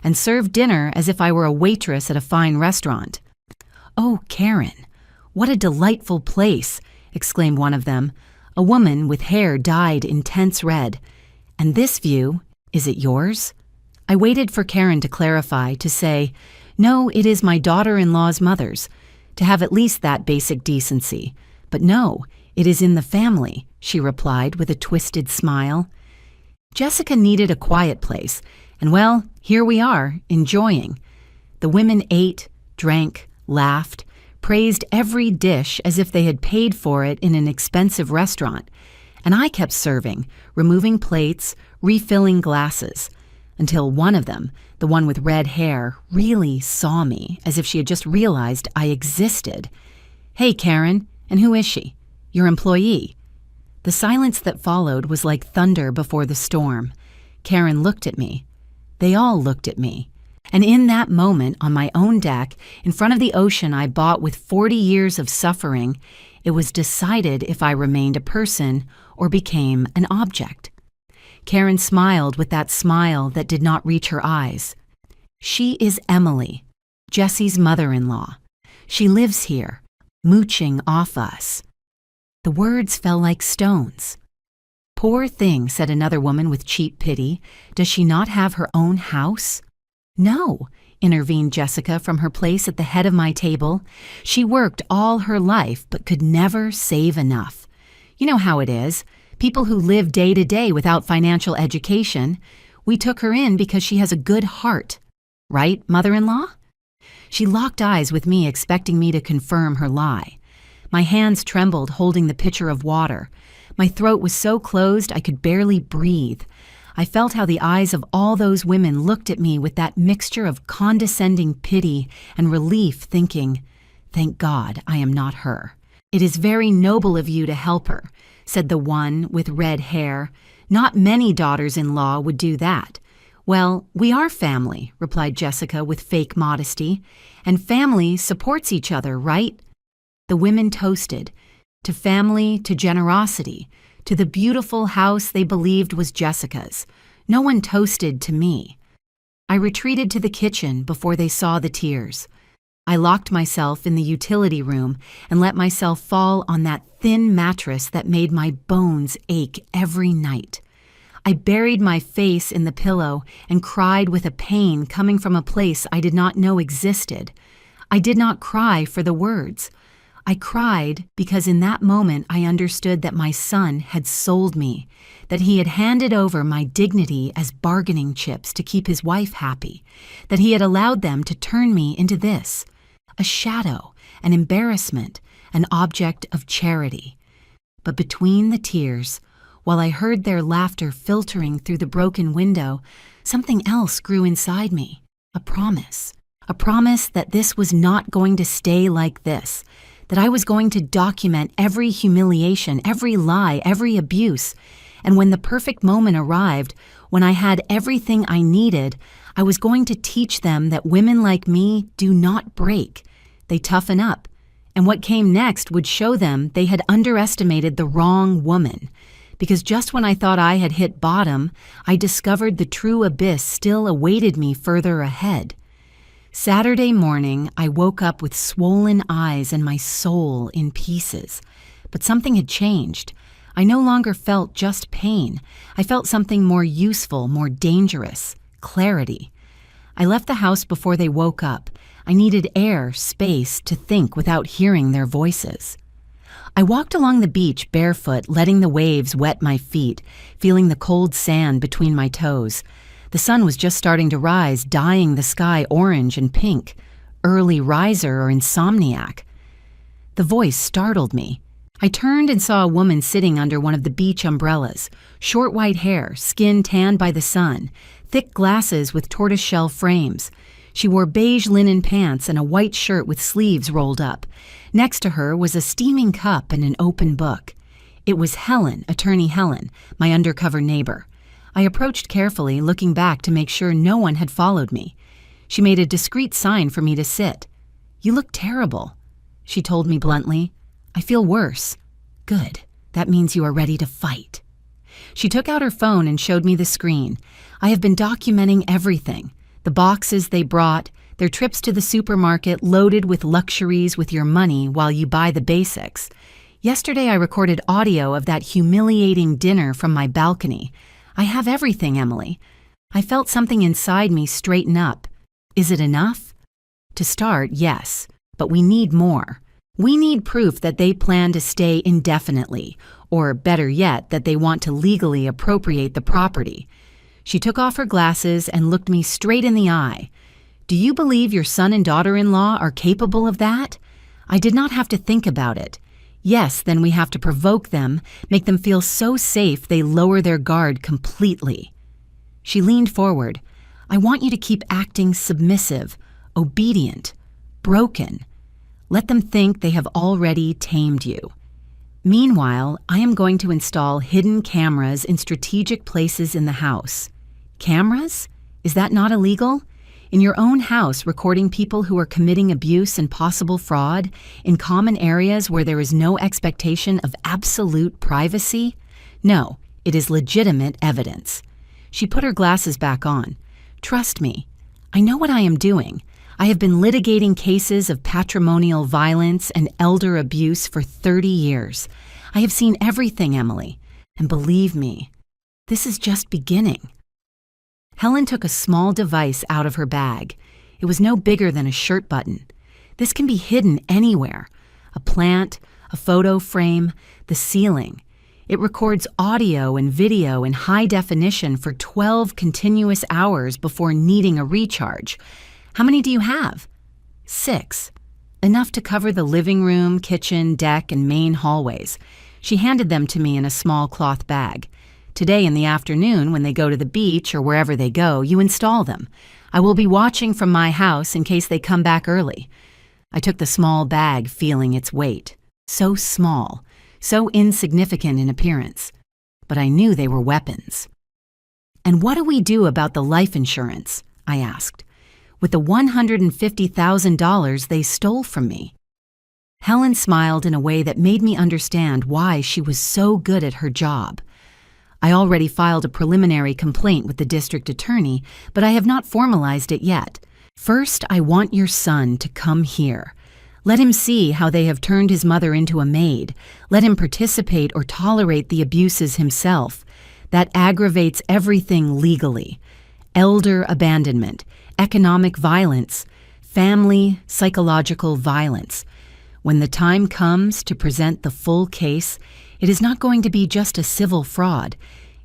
and served dinner as if I were a waitress at a fine restaurant. "Oh, Karen, what a delightful place," exclaimed one of them, a woman with hair dyed intense red. "And this view, is it yours?" I waited for Karen to clarify, to say, "No, it is my daughter-in-law's mother's," to have at least that basic decency. But no, "It is in the family," she replied with a twisted smile. Jessica needed a quiet place, and well, here we are, enjoying. The women ate, drank, laughed, praised every dish as if they had paid for it in an expensive restaurant, and I kept serving, removing plates, refilling glasses, until one of them, the one with red hair, really saw me, as if she had just realized I existed. "Hey, Karen, and who is she? Your employee?" The silence that followed was like thunder before the storm. Karen looked at me. They all looked at me. And in that moment, on my own deck, in front of the ocean I bought with 40 years of suffering, it was decided if I remained a person or became an object. Karen smiled with that smile that did not reach her eyes. "She is Emily, Jesse's mother-in-law. She lives here, mooching off us." The words fell like stones. "Poor thing," said another woman with cheap pity. "Does she not have her own house?" "No," intervened Jessica from her place at the head of my table. "She worked all her life but could never save enough. You know how it is. People who live day to day without financial education. We took her in because she has a good heart. Right, mother-in-law?" She locked eyes with me, expecting me to confirm her lie. My hands trembled holding the pitcher of water. My throat was so closed I could barely breathe. I felt how the eyes of all those women looked at me with that mixture of condescending pity and relief, thinking, "Thank God I am not her." "It is very noble of you to help her," said the one with red hair. "Not many daughters-in-law would do that." "Well, we are family," replied Jessica with fake modesty. "And family supports each other, right?" The women toasted, to family, to generosity, to the beautiful house they believed was Jessica's. No one toasted to me. I retreated to the kitchen before they saw the tears. I locked myself in the utility room and let myself fall on that thin mattress that made my bones ache every night. I buried my face in the pillow and cried with a pain coming from a place I did not know existed. I did not cry for the words. I cried because in that moment I understood that my son had sold me, that he had handed over my dignity as bargaining chips to keep his wife happy, that he had allowed them to turn me into this, a shadow, an embarrassment, an object of charity. But between the tears, while I heard their laughter filtering through the broken window, something else grew inside me, a promise that this was not going to stay like this, that I was going to document every humiliation, every lie, every abuse, and when the perfect moment arrived, when I had everything I needed, I was going to teach them that women like me do not break. They toughen up, and what came next would show them they had underestimated the wrong woman. Because just when I thought I had hit bottom, I discovered the true abyss still awaited me further ahead. Saturday morning, I woke up with swollen eyes and my soul in pieces. But something had changed. I no longer felt just pain. I felt something more useful, more dangerous, clarity. I left the house before they woke up. I needed air, space to think without hearing their voices. I walked along the beach barefoot, letting the waves wet my feet, feeling the cold sand between my toes. The sun was just starting to rise, dyeing the sky orange and pink. Early riser or insomniac. The voice startled me. I turned and saw a woman sitting under one of the beach umbrellas. Short white hair, skin tanned by the sun, thick glasses with tortoiseshell frames. She wore beige linen pants and a white shirt with sleeves rolled up. Next to her was a steaming cup and an open book. It was Helen, Attorney Helen, my undercover neighbor. I approached carefully, looking back to make sure no one had followed me. She made a discreet sign for me to sit. "You look terrible," she told me bluntly. "I feel worse." "Good. That means you are ready to fight." She took out her phone and showed me the screen. I have been documenting everything. The boxes they brought, their trips to the supermarket loaded with luxuries with your money while you buy the basics. Yesterday I recorded audio of that humiliating dinner from my balcony. I have everything, Emily. I felt something inside me straighten up. Is it enough? To start, yes, but we need more. We need proof that they plan to stay indefinitely, or better yet, that they want to legally appropriate the property. She took off her glasses and looked me straight in the eye. "Do you believe your son and daughter-in-law are capable of that?" I did not have to think about it. Yes, then we have to provoke them, make them feel so safe they lower their guard completely. She leaned forward. "I want you to keep acting submissive, obedient, broken. Let them think they have already tamed you. Meanwhile, I am going to install hidden cameras in strategic places in the house." Cameras? Is that not illegal? In your own house, recording people who are committing abuse and possible fraud, in common areas where there is no expectation of absolute privacy? No, it is legitimate evidence. She put her glasses back on. "Trust me, I know what I am doing. I have been litigating cases of patrimonial violence and elder abuse for 30 years. I have seen everything, Emily. And believe me, this is just beginning." Helen took a small device out of her bag. It was no bigger than a shirt button. This can be hidden anywhere. A plant, a photo frame, the ceiling. It records audio and video in high definition for 12 continuous hours before needing a recharge. How many do you have? 6. Enough to cover the living room, kitchen, deck, and main hallways. She handed them to me in a small cloth bag. "Today in the afternoon, when they go to the beach or wherever they go, you install them. I will be watching from my house in case they come back early." I took the small bag, feeling its weight. So small, so insignificant in appearance. But I knew they were weapons. "And what do we do about the life insurance?" I asked. "With the $150,000 they stole from me." Helen smiled in a way that made me understand why she was so good at her job. "I already filed a preliminary complaint with the district attorney, but I have not formalized it yet. First, I want your son to come here. Let him see how they have turned his mother into a maid. Let him participate or tolerate the abuses himself. That aggravates everything legally: elder abandonment, economic violence, family psychological violence. When the time comes to present the full case, it is not going to be just a civil fraud.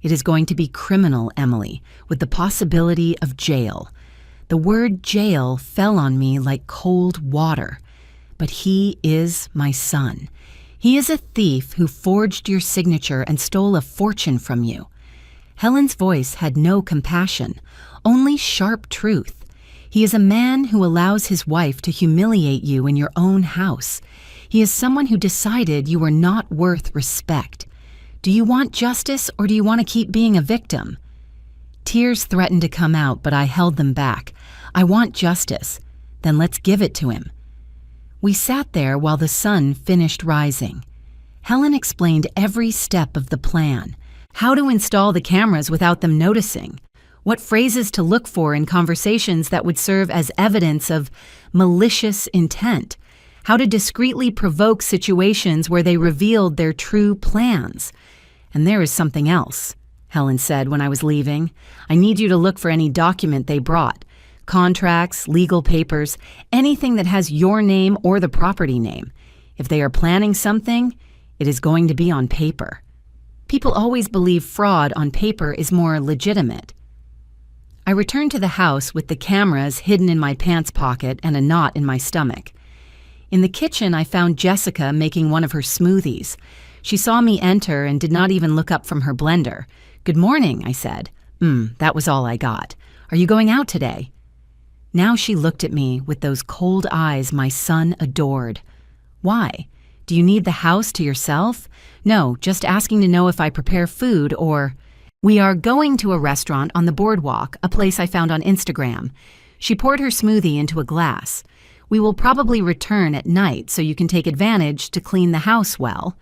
It is going to be criminal, Emily, with the possibility of jail. The word jail fell on me like cold water. But he is my son. He is a thief who forged your signature and stole a fortune from you. Helen's voice had no compassion, only sharp truth. He is a man who allows his wife to humiliate you in your own house. He is someone who decided you were not worth respect. Do you want justice, or do you want to keep being a victim? Tears threatened to come out, but I held them back. I want justice. Then let's give it to him. We sat there while the sun finished rising. Helen explained every step of the plan: how to install the cameras without them noticing, what phrases to look for in conversations that would serve as evidence of malicious intent, how to discreetly provoke situations where they revealed their true plans. And there is something else, Helen said when I was leaving. I need you to look for any document they brought: contracts, legal papers, anything that has your name or the property name. If they are planning something, it is going to be on paper. People always believe fraud on paper is more legitimate. I returned to the house with the cameras hidden in my pants pocket and a knot in my stomach. In the kitchen, I found Jessica making one of her smoothies. She saw me enter and did not even look up from her blender. "Good morning," I said. That was all I got. "Are you going out today?" Now she looked at me with those cold eyes my son adored. "Why? Do you need the house to yourself?" "No, just asking to know if I prepare food or—" "We are going to a restaurant on the boardwalk, a place I found on Instagram." She poured her smoothie into a glass. "We will probably return at night so you can take advantage to clean the house well."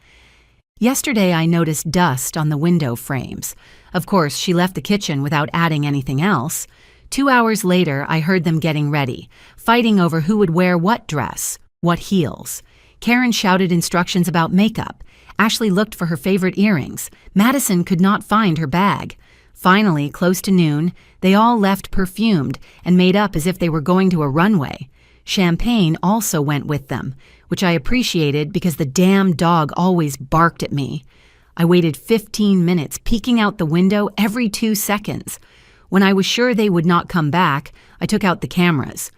Yesterday I noticed dust on the window frames. Of course, she left the kitchen without adding anything else. 2 hours later, I heard them getting ready, fighting over who would wear what dress, what heels. Karen shouted instructions about makeup. Ashley looked for her favorite earrings. Madison could not find her bag. Finally, close to noon, they all left perfumed and made up as if they were going to a runway. Champagne also went with them, which I appreciated because the damn dog always barked at me. I waited 15 minutes, peeking out the window every 2 seconds. When I was sure they would not come back, I took out the cameras.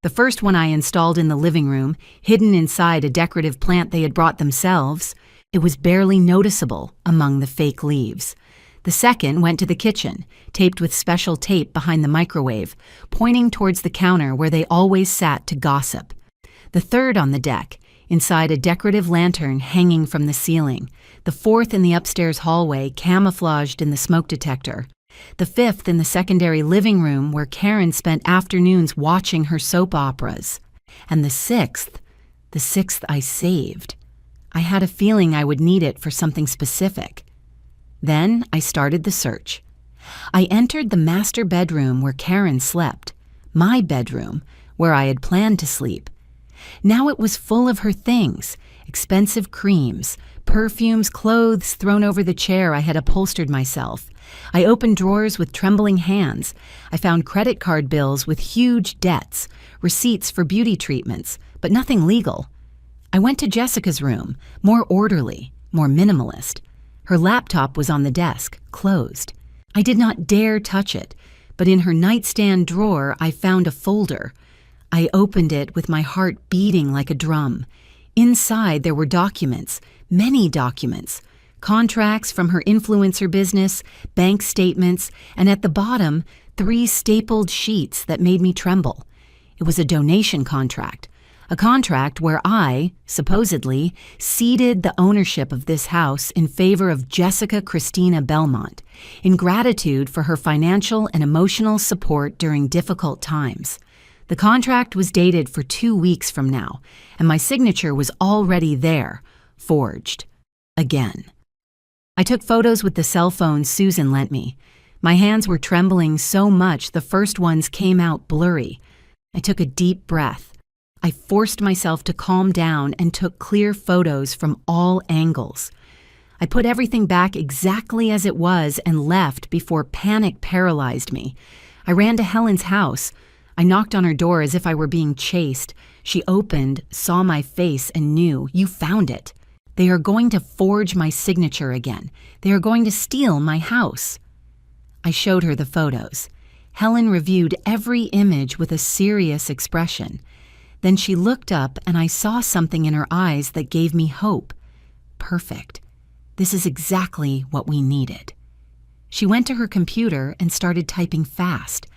The first one I installed in the living room, hidden inside a decorative plant they had brought themselves. It was barely noticeable among the fake leaves. The second went to the kitchen, taped with special tape behind the microwave, pointing towards the counter where they always sat to gossip. The third on the deck, inside a decorative lantern hanging from the ceiling. The fourth in the upstairs hallway, camouflaged in the smoke detector. The fifth in the secondary living room where Karen spent afternoons watching her soap operas. And the sixth I saved. I had a feeling I would need it for something specific. Then I started the search. I entered the master bedroom where Karen slept, my bedroom, where I had planned to sleep. Now it was full of her things: expensive creams, perfumes, clothes thrown over the chair I had upholstered myself. I opened drawers with trembling hands. I found credit card bills with huge debts, receipts for beauty treatments, but nothing legal. I went to Jessica's room, more orderly, more minimalist. Her laptop was on the desk, closed. I did not dare touch it, but in her nightstand drawer I found a folder. I opened it with my heart beating like a drum. Inside there were documents, many documents. Contracts from her influencer business, bank statements, and at the bottom, 3 stapled sheets that made me tremble. It was a donation contract. A contract where I, supposedly, ceded the ownership of this house in favor of Jessica Christina Belmont, in gratitude for her financial and emotional support during difficult times. The contract was dated for 2 weeks from now, and my signature was already there, forged. Again. I took photos with the cell phone Susan lent me. My hands were trembling so much the first ones came out blurry. I took a deep breath. I forced myself to calm down and took clear photos from all angles. I I put everything back exactly as it was and left before panic paralyzed me. I ran to Helen's house. I knocked on her door as if I were being chased. She opened, saw my face, and knew, "You found it. They are going to forge my signature again. They are going to steal my house." I showed her the photos. Helen reviewed every image with a serious expression. Then she looked up and I saw something in her eyes that gave me hope. Perfect. This is exactly what we needed. She went to her computer and started typing fast.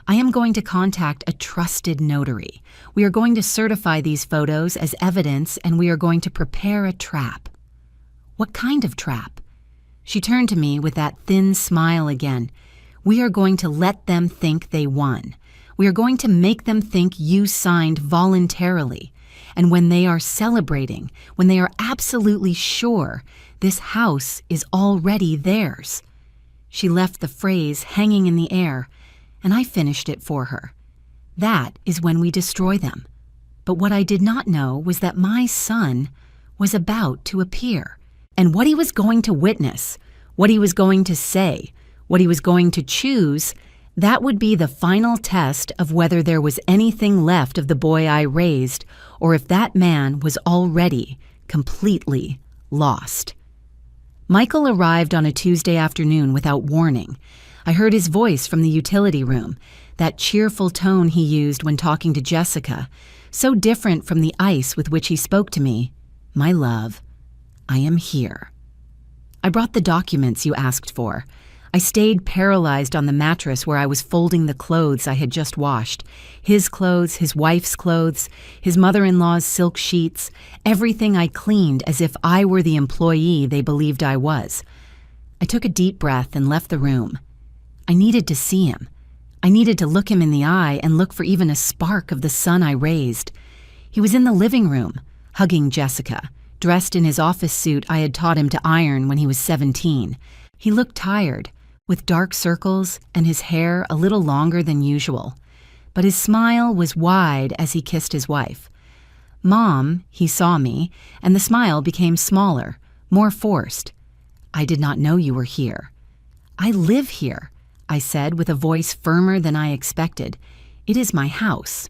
"I am going to contact a trusted notary. We are going to certify these photos as evidence and we are going to prepare a trap." "What kind of trap?" She turned to me with that thin smile again. "We are going to let them think they won. We are going to make them think you signed voluntarily. And when they are celebrating, when they are absolutely sure, this house is already theirs." She left the phrase hanging in the air, and I finished it for her. That is when we destroy them. But what I did not know was that my son was about to appear. And what he was going to witness, what he was going to say, what he was going to choose, that would be the final test of whether there was anything left of the boy I raised, or if that man was already completely lost. Michael arrived on a Tuesday afternoon without warning. I heard his voice from the utility room, that cheerful tone he used when talking to Jessica, so different from the ice with which he spoke to me. "My love, I am here. I brought the documents you asked for." I stayed paralyzed on the mattress where I was folding the clothes I had just washed. His clothes, his wife's clothes, his mother-in-law's silk sheets, everything I cleaned as if I were the employee they believed I was. I took a deep breath and left the room. I needed to see him. I needed to look him in the eye and look for even a spark of the son I raised. He was in the living room, hugging Jessica, dressed in his office suit I had taught him to iron when he was 17. He looked tired, with dark circles and his hair a little longer than usual. But his smile was wide as he kissed his wife. "Mom," he saw me, and the smile became smaller, more forced. "I did not know you were here." "I live here," I said with a voice firmer than I expected. "It is my house."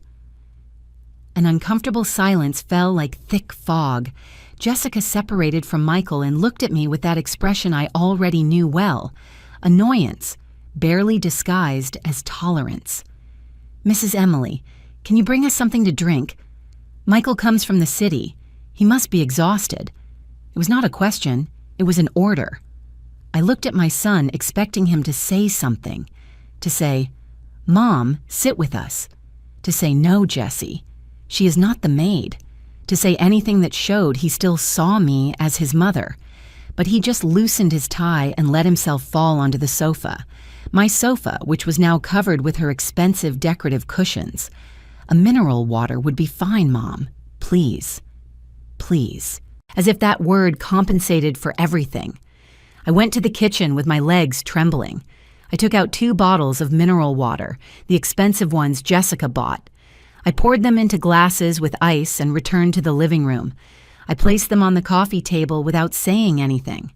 An uncomfortable silence fell like thick fog. Jessica separated from Michael and looked at me with that expression I already knew well. Annoyance, barely disguised as tolerance. "Mrs. Emily, can you bring us something to drink? Michael comes from the city. He must be exhausted." It was not a question, it was an order. I looked at my son, expecting him to say something. To say, "Mom, sit with us." To say, "No, Jessie, she is not the maid." To say anything that showed he still saw me as his mother. But he just loosened his tie and let himself fall onto the sofa. My sofa, which was now covered with her expensive decorative cushions. "A mineral water would be fine, Mom. Please. Please." As if that word compensated for everything. I went to the kitchen with my legs trembling. I took out 2 bottles of mineral water, the expensive ones Jessica bought. I poured them into glasses with ice and returned to the living room. I placed them on the coffee table without saying anything.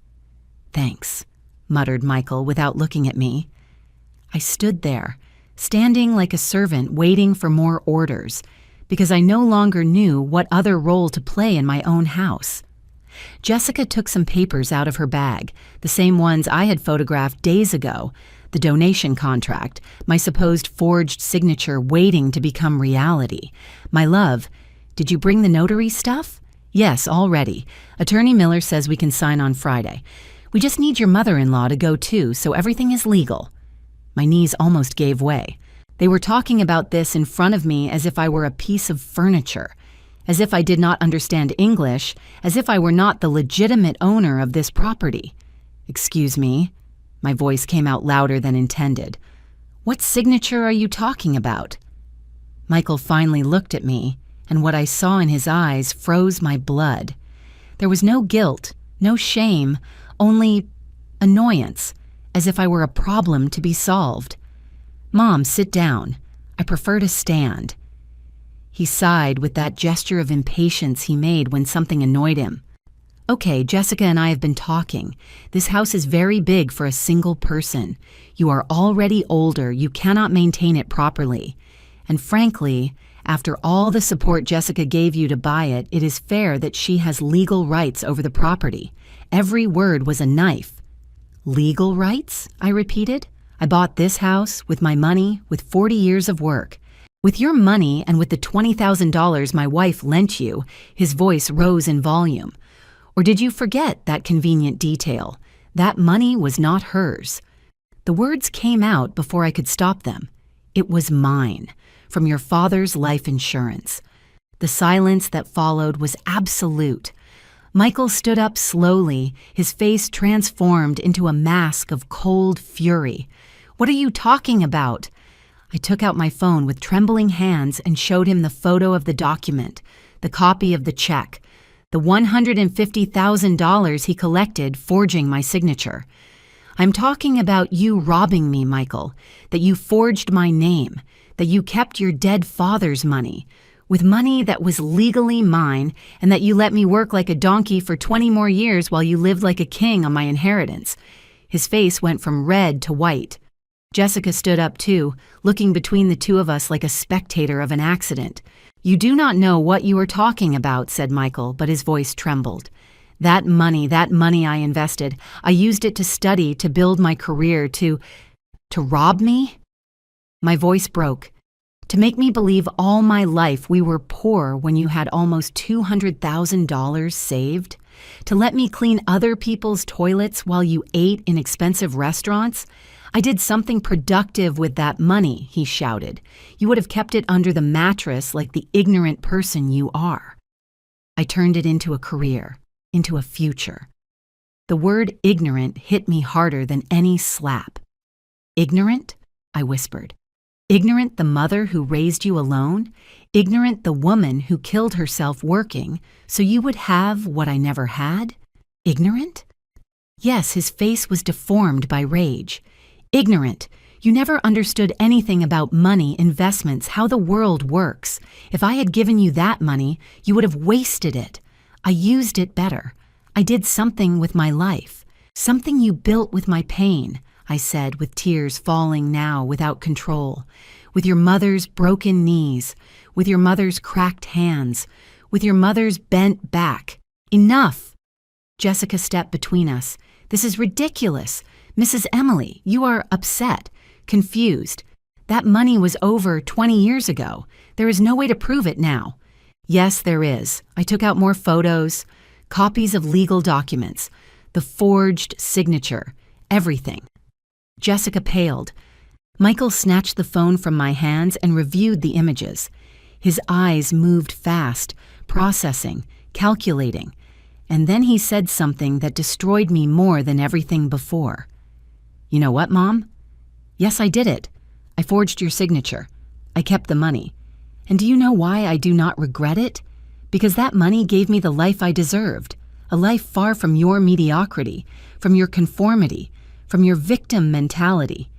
"Thanks," muttered Michael without looking at me. I stood there, standing like a servant waiting for more orders, because I no longer knew what other role to play in my own house. Jessica took some papers out of her bag, the same ones I had photographed days ago, the donation contract, my supposed forged signature waiting to become reality. "My love, did you bring the notary stuff?" "Yes, all ready. Attorney Miller says we can sign on Friday. We just need your mother-in-law to go too, so everything is legal." My knees almost gave way. They were talking about this in front of me as if I were a piece of furniture, as if I did not understand English, as if I were not the legitimate owner of this property. "Excuse me." My voice came out louder than intended. "What signature are you talking about?" Michael finally looked at me, and what I saw in his eyes froze my blood. There was no guilt, no shame, only annoyance, as if I were a problem to be solved. "Mom, sit down. I prefer to stand." He sighed with that gesture of impatience he made when something annoyed him. Okay, Jessica and I have been talking. This house is very big for a single person. You are already older. You cannot maintain it properly. And frankly, after all the support Jessica gave you to buy it, it is fair that she has legal rights over the property. Every word was a knife. Legal rights? I repeated. I bought this house with my money, with 40 years of work. With your money and with the $20,000 my wife lent you, his voice rose in volume. Or did you forget that convenient detail? That money was not hers. The words came out before I could stop them. It was mine, from your father's life insurance. The silence that followed was absolute. Michael stood up slowly, his face transformed into a mask of cold fury. What are you talking about? I took out my phone with trembling hands and showed him the photo of the document, the copy of the check, the $150,000 he collected forging my signature. I'm talking about you robbing me, Michael, that you forged my name, that you kept your dead father's money, with money that was legally mine, and that you let me work like a donkey for 20 more years while you lived like a king on my inheritance. His face went from red to white. Jessica stood up too, looking between the two of us like a spectator of an accident. You do not know what you are talking about, said Michael, but his voice trembled. That money I invested, I used it to study, to build my career, to rob me? My voice broke. To make me believe all my life we were poor when you had almost $200,000 saved? To let me clean other people's toilets while you ate in expensive restaurants? I did something productive with that money, he shouted. You would have kept it under the mattress like the ignorant person you are. I turned it into a career, into a future. The word ignorant hit me harder than any slap. Ignorant? I whispered. Ignorant the mother who raised you alone? Ignorant the woman who killed herself working so you would have what I never had? Ignorant? Yes, his face was deformed by rage. Ignorant. You never understood anything about money, investments, how the world works. If I had given you that money, you would have wasted it. I used it better. I did something with my life. Something you built with my pain, I said, with tears falling now without control. With your mother's broken knees, with your mother's cracked hands, with your mother's bent back. Enough! Jessica stepped between us. This is ridiculous. Mrs. Emily, you are upset, confused. That money was over 20 years ago. There is no way to prove it now. Yes, there is. I took out more photos, copies of legal documents, the forged signature, everything. Jessica paled. Michael snatched the phone from my hands and reviewed the images. His eyes moved fast, processing, calculating. And then he said something that destroyed me more than everything before. You know what, Mom? Yes, I did it. I forged your signature. I kept the money. And do you know why I do not regret it? Because that money gave me the life I deserved, a life far from your mediocrity, from your conformity, from your victim mentality.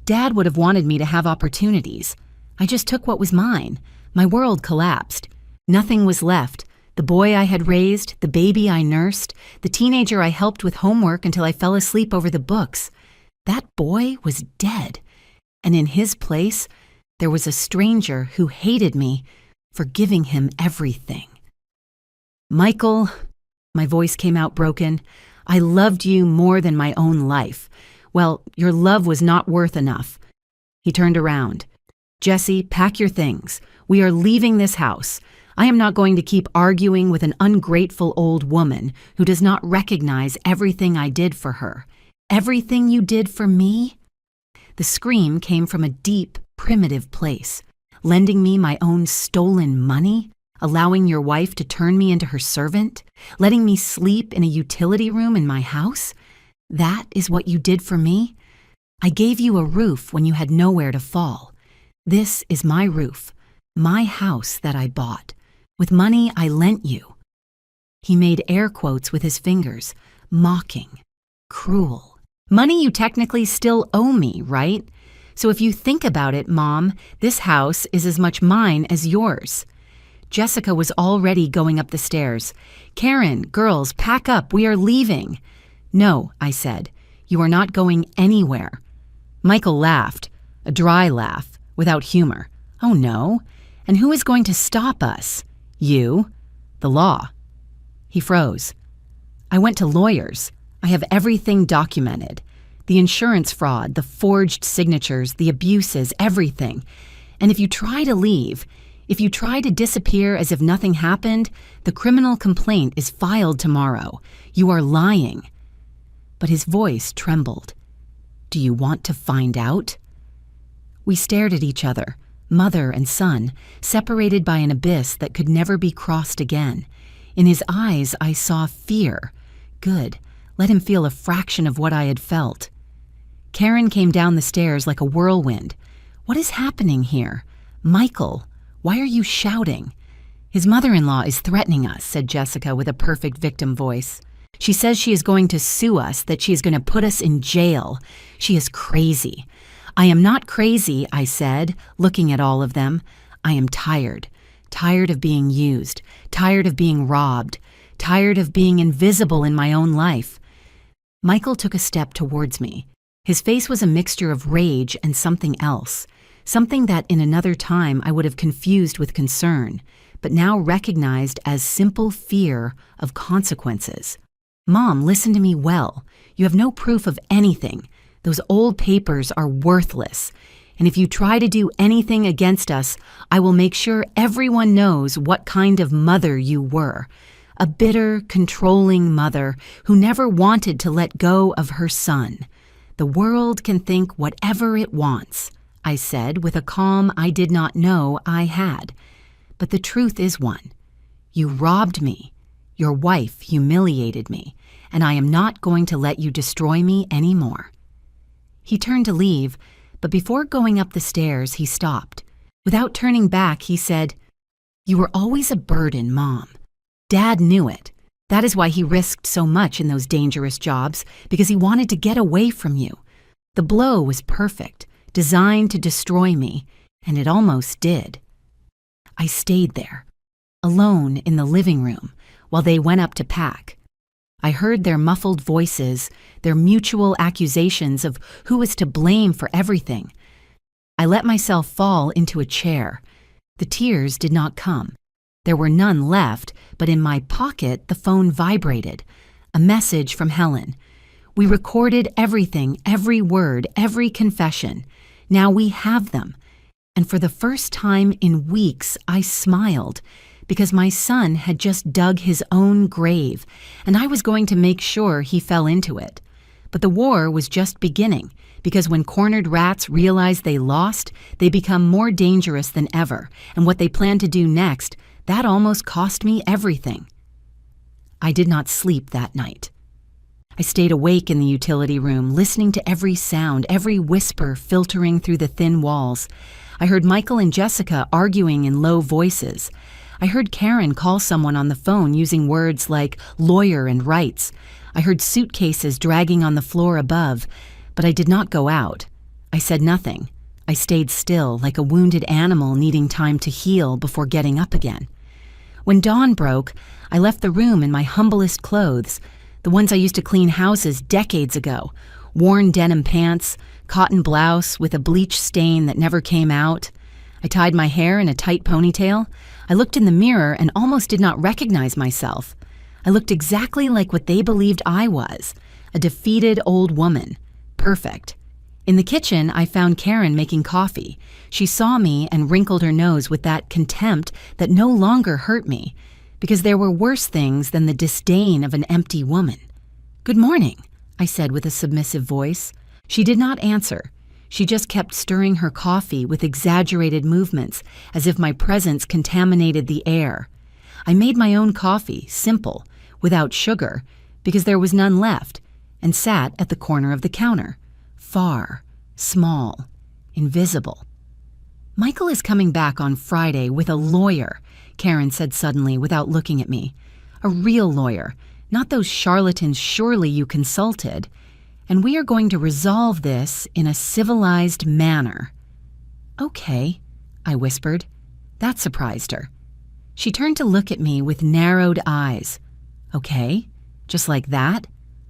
Dad would have wanted me to have opportunities. I just took what was mine. My world collapsed. Nothing was left. The boy I had raised, the baby I nursed, the teenager I helped with homework until I fell asleep over the books. That boy was dead, and in his place, there was a stranger who hated me for giving him everything. Michael, my voice came out broken, I loved you more than my own life. Well, your love was not worth enough. He turned around. Jessie, pack your things. We are leaving this house. I am not going to keep arguing with an ungrateful old woman who does not recognize everything I did for her. Everything you did for me? The scream came from a deep, primitive place. Lending me my own stolen money? Allowing your wife to turn me into her servant? Letting me sleep in a utility room in my house? That is what you did for me? I gave you a roof when you had nowhere to fall. This is my roof, my house that I bought, with money I lent you. He made air quotes with his fingers, mocking, cruel. Money you technically still owe me, right? So if you think about it, Mom, this house is as much mine as yours. Jessica was already going up the stairs. "Karen, girls, pack up, we are leaving." "No," I said. "You are not going anywhere." Michael laughed, a dry laugh, without humor. "Oh no? And who is going to stop us?" "You. The law." He froze. "I went to lawyers. I have everything documented. The insurance fraud, the forged signatures, the abuses, everything. And if you try to leave, if you try to disappear as if nothing happened, the criminal complaint is filed tomorrow. You are lying." But his voice trembled. "Do you want to find out?" We stared at each other, mother and son, separated by an abyss that could never be crossed again. In his eyes, I saw fear. Good. Let him feel a fraction of what I had felt. Karen came down the stairs like a whirlwind. "What is happening here? Michael, why are you shouting?" "His mother-in-law is threatening us," said Jessica with a perfect victim voice. "She says she is going to sue us, that she is going to put us in jail. She is crazy." "I am not crazy," I said, looking at all of them. "I am tired. Tired of being used. Tired of being robbed. Tired of being invisible in my own life." Michael took a step towards me. His face was a mixture of rage and something else. Something that in another time I would have confused with concern, but now recognized as simple fear of consequences. "Mom, listen to me well. You have no proof of anything. Those old papers are worthless. And if you try to do anything against us, I will make sure everyone knows what kind of mother you were. A bitter, controlling mother who never wanted to let go of her son. The world can think whatever it wants," I said with a calm I did not know I had. "But the truth is one. You robbed me. Your wife humiliated me, and I am not going to let you destroy me anymore." He turned to leave, but before going up the stairs, he stopped. Without turning back, he said, "You were always a burden, Mom. Dad knew it. That is why he risked so much in those dangerous jobs, because he wanted to get away from you. The blow was perfect, designed to destroy me, and it almost did." I stayed there, alone in the living room, while they went up to pack. I heard their muffled voices, their mutual accusations of who was to blame for everything. I let myself fall into a chair. The tears did not come. There were none left, but in my pocket the phone vibrated. A message from Helen. "We recorded everything, every word, every confession. Now we have them." And for the first time in weeks, I smiled, because my son had just dug his own grave, and I was going to make sure he fell into it. But the war was just beginning, because when cornered rats realize they lost, they become more dangerous than ever, and what they plan to do next, that almost cost me everything. I did not sleep that night. I stayed awake in the utility room, listening to every sound, every whisper filtering through the thin walls. I heard Michael and Jessica arguing in low voices. I heard Karen call someone on the phone using words like lawyer and rights. I heard suitcases dragging on the floor above, but I did not go out. I said nothing. I stayed still, like a wounded animal needing time to heal before getting up again. When dawn broke, I left the room in my humblest clothes, the ones I used to clean houses decades ago, worn denim pants, cotton blouse with a bleach stain that never came out. I tied my hair in a tight ponytail. I looked in the mirror and almost did not recognize myself. I looked exactly like what they believed I was, a defeated old woman. Perfect. In the kitchen, I found Karen making coffee. She saw me and wrinkled her nose with that contempt that no longer hurt me, because there were worse things than the disdain of an empty woman. "Good morning," I said with a submissive voice. She did not answer. She just kept stirring her coffee with exaggerated movements, as if my presence contaminated the air. I made my own coffee, simple, without sugar, because there was none left, and sat at the corner of the counter. Far, small, invisible. "Michael is coming back on Friday with a lawyer," Karen said suddenly without looking at me. "A real lawyer, not those charlatans surely you consulted. And we are going to resolve this in a civilized manner." "Okay," I whispered. That surprised her. She turned to look at me with narrowed eyes. Okay, just like that?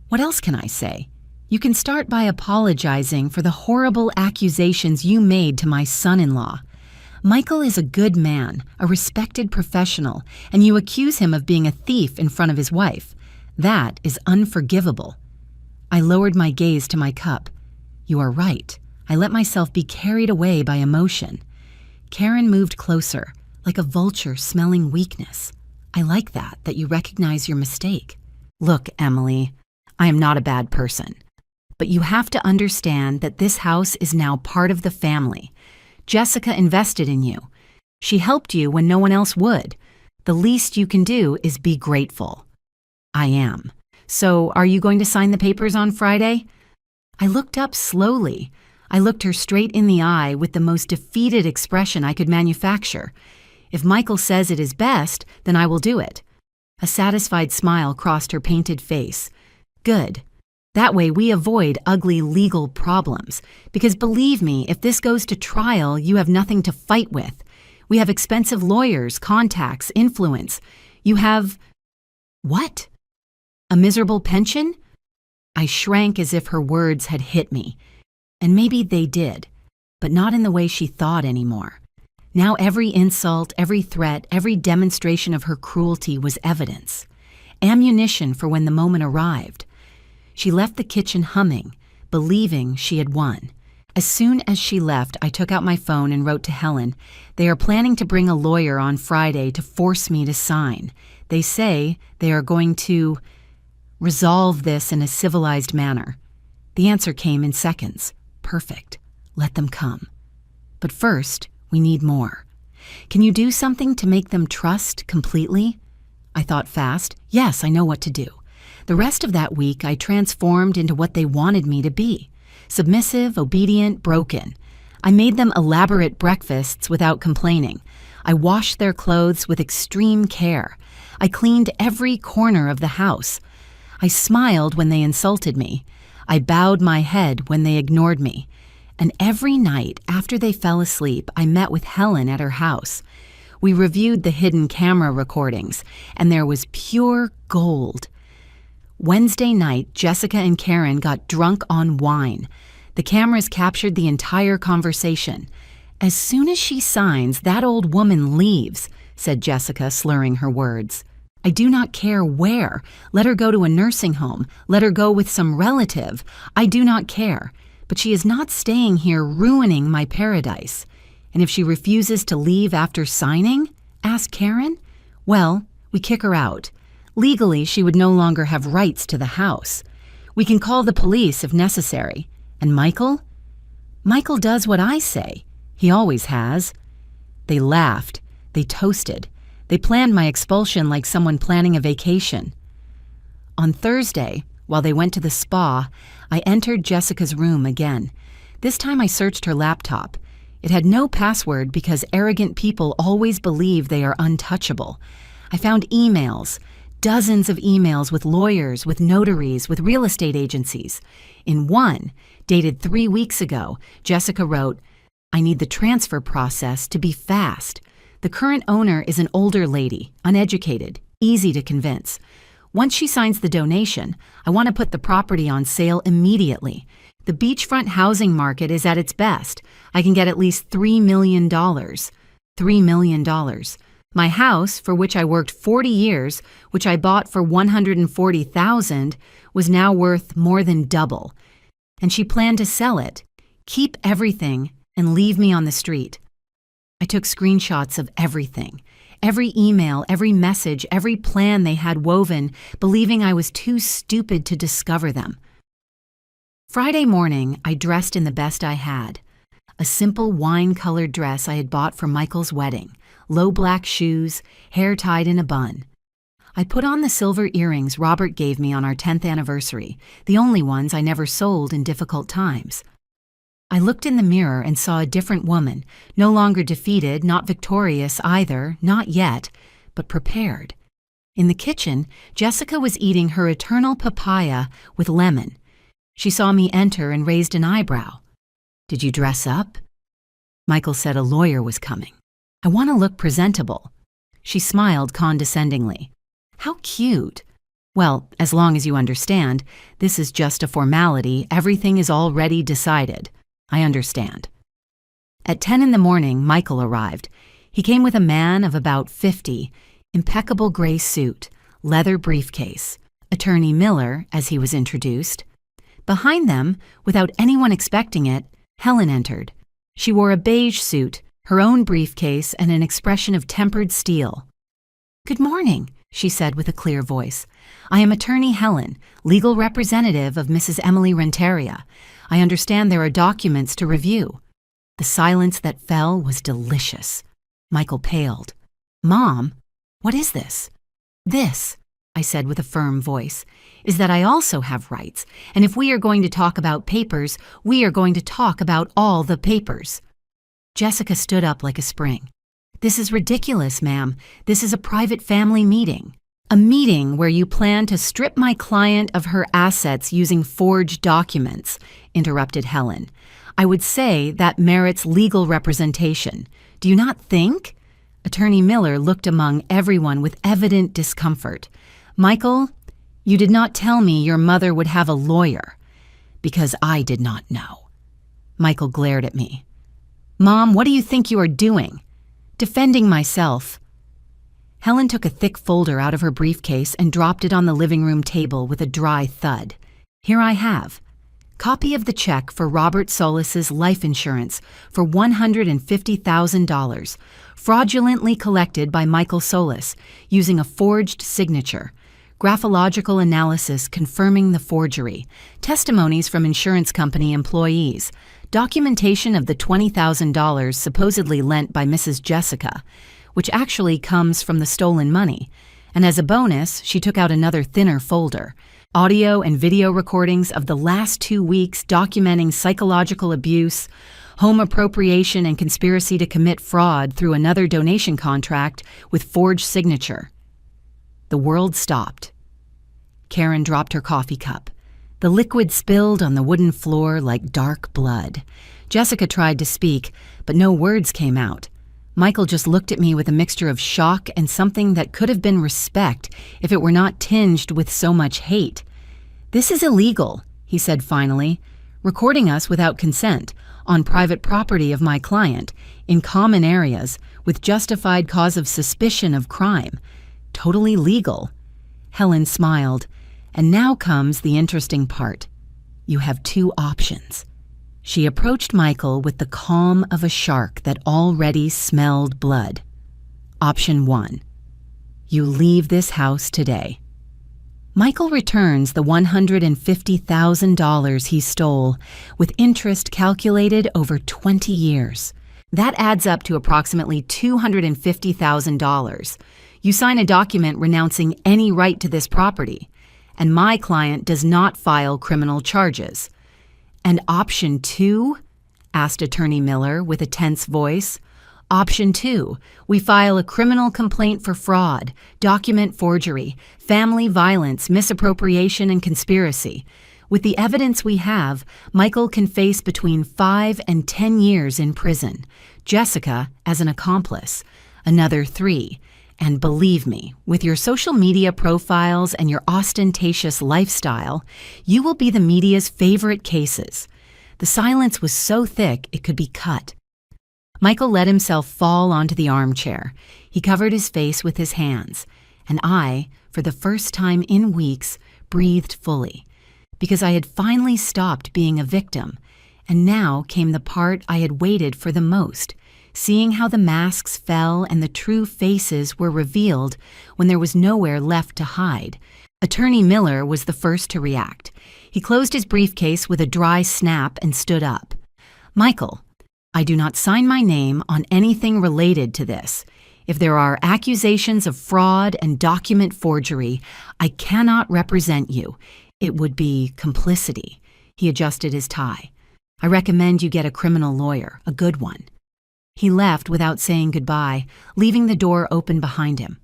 What else can I say? You can start by apologizing for the horrible accusations you made to my son-in-law. Michael is a good man, a respected professional, and you accuse him of being a thief in front of his wife. That is unforgivable. I lowered my gaze to my cup. You are right. I let myself be carried away by emotion. Karen moved closer, like a vulture smelling weakness. I like that you recognize your mistake. Look, Emily, I am not a bad person. But you have to understand that this house is now part of the family. Jessica invested in you. She helped you when no one else would. The least you can do is be grateful. I am. So, are you going to sign the papers on Friday? I looked up slowly. I looked her straight in the eye with the most defeated expression I could manufacture. If Michael says it is best, then I will do it. A satisfied smile crossed her painted face. Good. That way we avoid ugly legal problems. Because believe me, if this goes to trial, you have nothing to fight with. We have expensive lawyers, contacts, influence. You have... What? A miserable pension? I shrank as if her words had hit me. And maybe they did, but not in the way she thought anymore. Now every insult, every threat, every demonstration of her cruelty was evidence. Ammunition for when the moment arrived. She left the kitchen humming, believing she had won. As soon as she left, I took out my phone and wrote to Helen. They are planning to bring a lawyer on Friday to force me to sign. They say they are going to resolve this in a civilized manner. The answer came in seconds. Perfect. Let them come. But first, we need more. Can you do something to make them trust completely? I thought fast. Yes, I know what to do. The rest of that week, I transformed into what they wanted me to be. Submissive, obedient, broken. I made them elaborate breakfasts without complaining. I washed their clothes with extreme care. I cleaned every corner of the house. I smiled when they insulted me. I bowed my head when they ignored me. And every night after they fell asleep, I met with Helen at her house. We reviewed the hidden camera recordings, and there was pure gold. Wednesday night, Jessica and Karen got drunk on wine. The cameras captured the entire conversation. As soon as she signs, that old woman leaves, said Jessica, slurring her words. I do not care where. Let her go to a nursing home. Let her go with some relative. I do not care. But she is not staying here ruining my paradise. And if she refuses to leave after signing, asked Karen, well, we kick her out. Legally, she would no longer have rights to the house. We can call the police if necessary. And Michael? Michael does what I say. He always has. They laughed. They toasted. They planned my expulsion like someone planning a vacation. On Thursday, while they went to the spa, I entered Jessica's room again. This time I searched her laptop. It had no password because arrogant people always believe they are untouchable. I found emails. Dozens of emails with lawyers, with notaries, with real estate agencies. In one, dated 3 weeks ago, Jessica wrote, I need the transfer process to be fast. The current owner is an older lady, uneducated, easy to convince. Once she signs the donation, I want to put the property on sale immediately. The beachfront housing market is at its best. I can get at least $3 million. $3 million. My house, for which I worked 40 years, which I bought for $140,000, was now worth more than double. And she planned to sell it, keep everything, and leave me on the street. I took screenshots of everything. Every email, every message, every plan they had woven, believing I was too stupid to discover them. Friday morning, I dressed in the best I had. A simple wine-colored dress I had bought for Michael's wedding. Low black shoes, hair tied in a bun. I put on the silver earrings Robert gave me on our 10th anniversary, the only ones I never sold in difficult times. I looked in the mirror and saw a different woman, no longer defeated, not victorious either, not yet, but prepared. In the kitchen, Jessica was eating her eternal papaya with lemon. She saw me enter and raised an eyebrow. Did you dress up? Michael said a lawyer was coming. I want to look presentable. She smiled condescendingly. How cute. Well, as long as you understand, this is just a formality. Everything is already decided. I understand. At 10 in the morning, Michael arrived. He came with a man of about 50, impeccable gray suit, leather briefcase. Attorney Miller, as he was introduced. Behind them, without anyone expecting it, Helen entered. She wore a beige suit, her own briefcase, and an expression of tempered steel. "Good morning," she said with a clear voice. "I am Attorney Helen, legal representative of Mrs. Emily Renteria. I understand there are documents to review." The silence that fell was delicious. Michael paled. "Mom, what is this?" "This," I said with a firm voice, "is that I also have rights, and if we are going to talk about papers, we are going to talk about all the papers." Jessica stood up like a spring. "This is ridiculous, ma'am. This is a private family meeting." "A meeting where you plan to strip my client of her assets using forged documents," interrupted Helen. "I would say that merits legal representation. Do you not think?" Attorney Miller looked among everyone with evident discomfort. "Michael, you did not tell me your mother would have a lawyer." "Because I did not know." Michael glared at me. "Mom, what do you think you are doing?" "Defending myself." Helen took a thick folder out of her briefcase and dropped it on the living room table with a dry thud. "Here I have. Copy of the check for Robert Solis's life insurance for $150,000, fraudulently collected by Michael Solis using a forged signature. Graphological analysis confirming the forgery. Testimonies from insurance company employees. Documentation of the $20,000 supposedly lent by Mrs. Jessica, which actually comes from the stolen money. And as a bonus, she took out another thinner folder. Audio and video recordings of the last 2 weeks documenting psychological abuse, home appropriation, and conspiracy to commit fraud through another donation contract with forged signature." The world stopped. Karen dropped her coffee cup. The liquid spilled on the wooden floor like dark blood. Jessica tried to speak, but no words came out. Michael just looked at me with a mixture of shock and something that could have been respect if it were not tinged with so much hate. "This is illegal," he said finally. "Recording us without consent, on private property of my client, in common areas, with justified cause of suspicion of crime. Totally legal." Helen smiled. "And now comes the interesting part. You have 2 options." She approached Michael with the calm of a shark that already smelled blood. Option 1. You leave this house today. Michael returns the $150,000 he stole, with interest calculated over 20 years. That adds up to approximately $250,000. You sign a document renouncing any right to this property, and my client does not file criminal charges. "And option 2? Asked Attorney Miller with a tense voice. "Option 2, we file a criminal complaint for fraud, document forgery, family violence, misappropriation, and conspiracy. With the evidence we have, Michael can face between 5 and 10 years in prison. Jessica as an accomplice, another 3. And believe me, with your social media profiles and your ostentatious lifestyle, you will be the media's favorite cases." The silence was so thick it could be cut. Michael let himself fall onto the armchair. He covered his face with his hands, and I, for the first time in weeks, breathed fully, because I had finally stopped being a victim, and now came the part I had waited for the most, seeing how the masks fell and the true faces were revealed when there was nowhere left to hide. Attorney Miller was the first to react. He closed his briefcase with a dry snap and stood up. "Michael, I do not sign my name on anything related to this. If there are accusations of fraud and document forgery, I cannot represent you. It would be complicity." He adjusted his tie. "I recommend you get a criminal lawyer, a good one." He left without saying goodbye, leaving the door open behind him.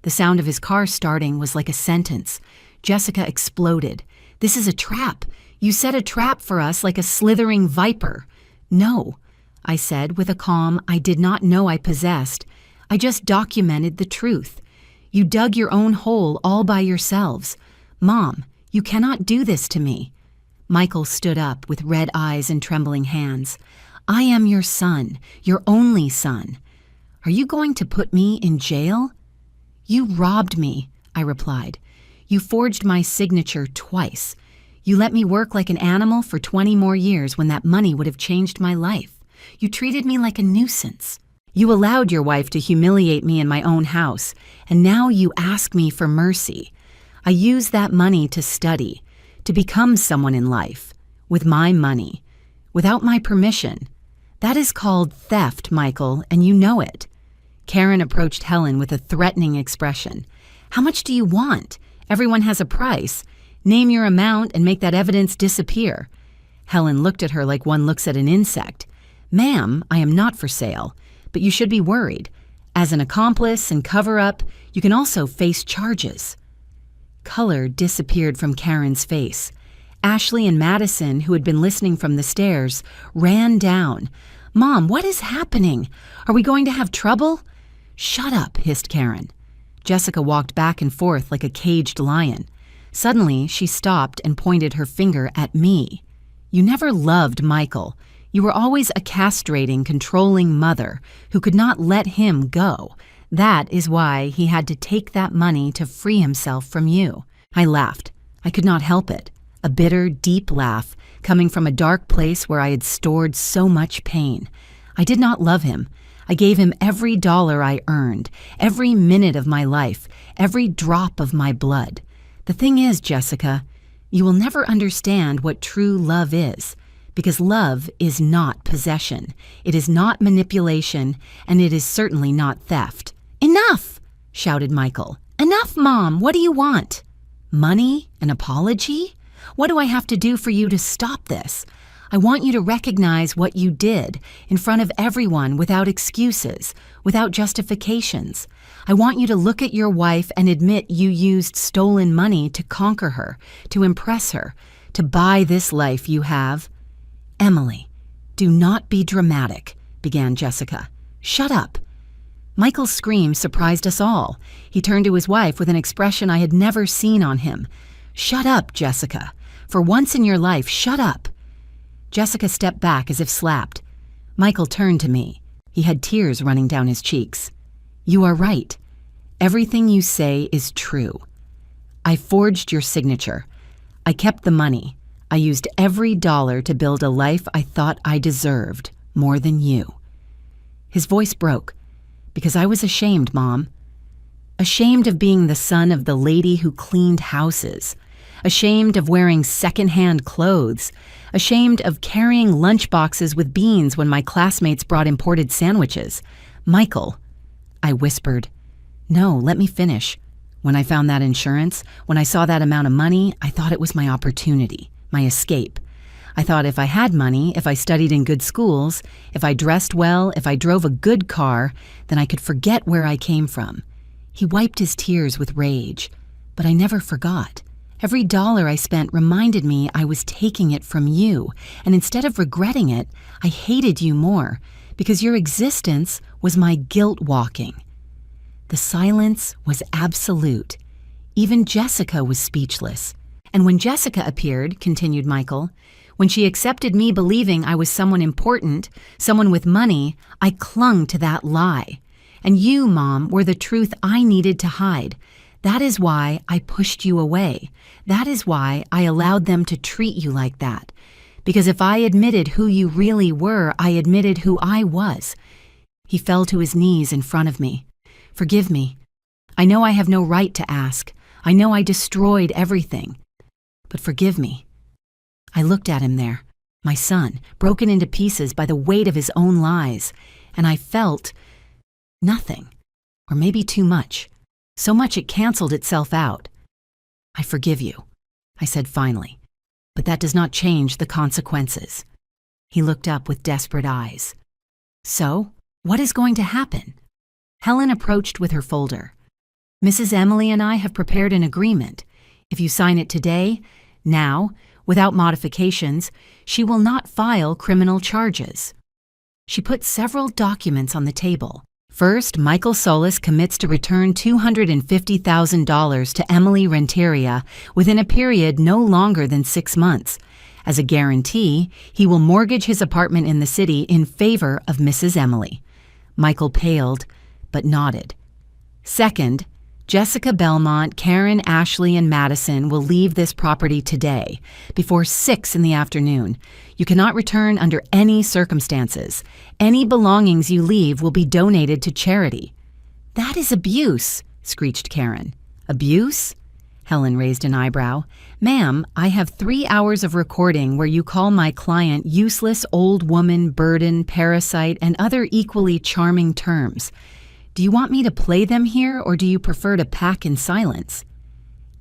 The sound of his car starting was like a sentence. Jessica exploded. "This is a trap. You set a trap for us like a slithering viper." "No," I said with a calm I did not know I possessed. I just documented the truth. You dug your own hole all by yourselves. Mom, you cannot do this to me." Michael stood up with red eyes and trembling hands. "I am your son, your only son. Are you going to put me in jail?" "You robbed me," I replied. "You forged my signature twice. You let me work like an animal for 20 more years when that money would have changed my life. You treated me like a nuisance. You allowed your wife to humiliate me in my own house, and now you ask me for mercy. I used that money to study, to become someone in life, with my money, without my permission. That is called theft, Michael, and you know it." Karen approached Helen with a threatening expression. "How much do you want? Everyone has a price. Name your amount and make that evidence disappear." Helen looked at her like one looks at an insect. "Ma'am, I am not for sale, but you should be worried. As an accomplice and cover-up, you can also face charges." Color disappeared from Karen's face. Ashley and Madison, who had been listening from the stairs, ran down. "Mom, what is happening? Are we going to have trouble?" "Shut up," hissed Karen. Jessica walked back and forth like a caged lion. Suddenly, she stopped and pointed her finger at me. "You never loved Michael. You were always a castrating, controlling mother who could not let him go. That is why he had to take that money to free himself from you." I laughed. I could not help it. A bitter, deep laugh, coming from a dark place where I had stored so much pain. I did not love him. I gave him every dollar I earned, every minute of my life, every drop of my blood. The thing is, Jessica, you will never understand what true love is, because love is not possession. It is not manipulation, and it is certainly not theft. "Enough!" shouted Michael. "Enough, Mom! What do you want? Money? An apology? What do I have to do for you to stop this? I want you to recognize what you did in front of everyone without excuses, without justifications. I want you to look at your wife and admit you used stolen money to conquer her, to impress her, to buy this life you have." "Emily, do not be dramatic," began Jessica. "Shut up." Michael's scream surprised us all. He turned to his wife with an expression I had never seen on him. "Shut up, Jessica. For once in your life, shut up." Jessica stepped back as if slapped. Michael turned to me. He had tears running down his cheeks. "You are right. Everything you say is true. I forged your signature. I kept the money. I used every dollar to build a life I thought I deserved more than you." His voice broke. "Because I was ashamed, Mom. Ashamed of being the son of the lady who cleaned houses. Ashamed of wearing second-hand clothes. Ashamed of carrying lunchboxes with beans when my classmates brought imported sandwiches. Michael," I whispered. "No, let me finish. When I found that insurance, when I saw that amount of money, I thought it was my opportunity, my escape. I thought if I had money, if I studied in good schools, if I dressed well, if I drove a good car, then I could forget where I came from." He wiped his tears with rage, but I never forgot. Every dollar I spent reminded me I was taking it from you, and instead of regretting it, I hated you more, because your existence was my guilt walking. The silence was absolute. Even Jessica was speechless. "And when Jessica appeared," continued Michael, "when she accepted me believing I was someone important, someone with money, I clung to that lie. And you, Mom, were the truth I needed to hide. That is why I pushed you away. That is why I allowed them to treat you like that. Because if I admitted who you really were, I admitted who I was." He fell to his knees in front of me. "Forgive me. I know I have no right to ask. I know I destroyed everything. But forgive me." I looked at him there, my son, broken into pieces by the weight of his own lies, and I felt nothing, or maybe too much. So much it canceled itself out. "I forgive you," I said finally, "but that does not change the consequences." He looked up with desperate eyes. "So, what is going to happen?" Helen approached with her folder. "Mrs. Emily and I have prepared an agreement. If you sign it today, now, without modifications, she will not file criminal charges." She put several documents on the table. First, Michael Solis commits to return $250,000 to Emily Renteria within a period no longer than 6 months. As a guarantee, he will mortgage his apartment in the city in favor of Mrs. Emily. Michael paled, but nodded. Second, Jessica Belmont, Karen, Ashley, and Madison will leave this property today, before 6 in the afternoon. You cannot return under any circumstances. Any belongings you leave will be donated to charity. That is abuse, screeched Karen. Abuse? Helen raised an eyebrow. Ma'am, I have 3 hours of recording where you call my client useless old woman, burden, parasite, and other equally charming terms. Do you want me to play them here, or do you prefer to pack in silence?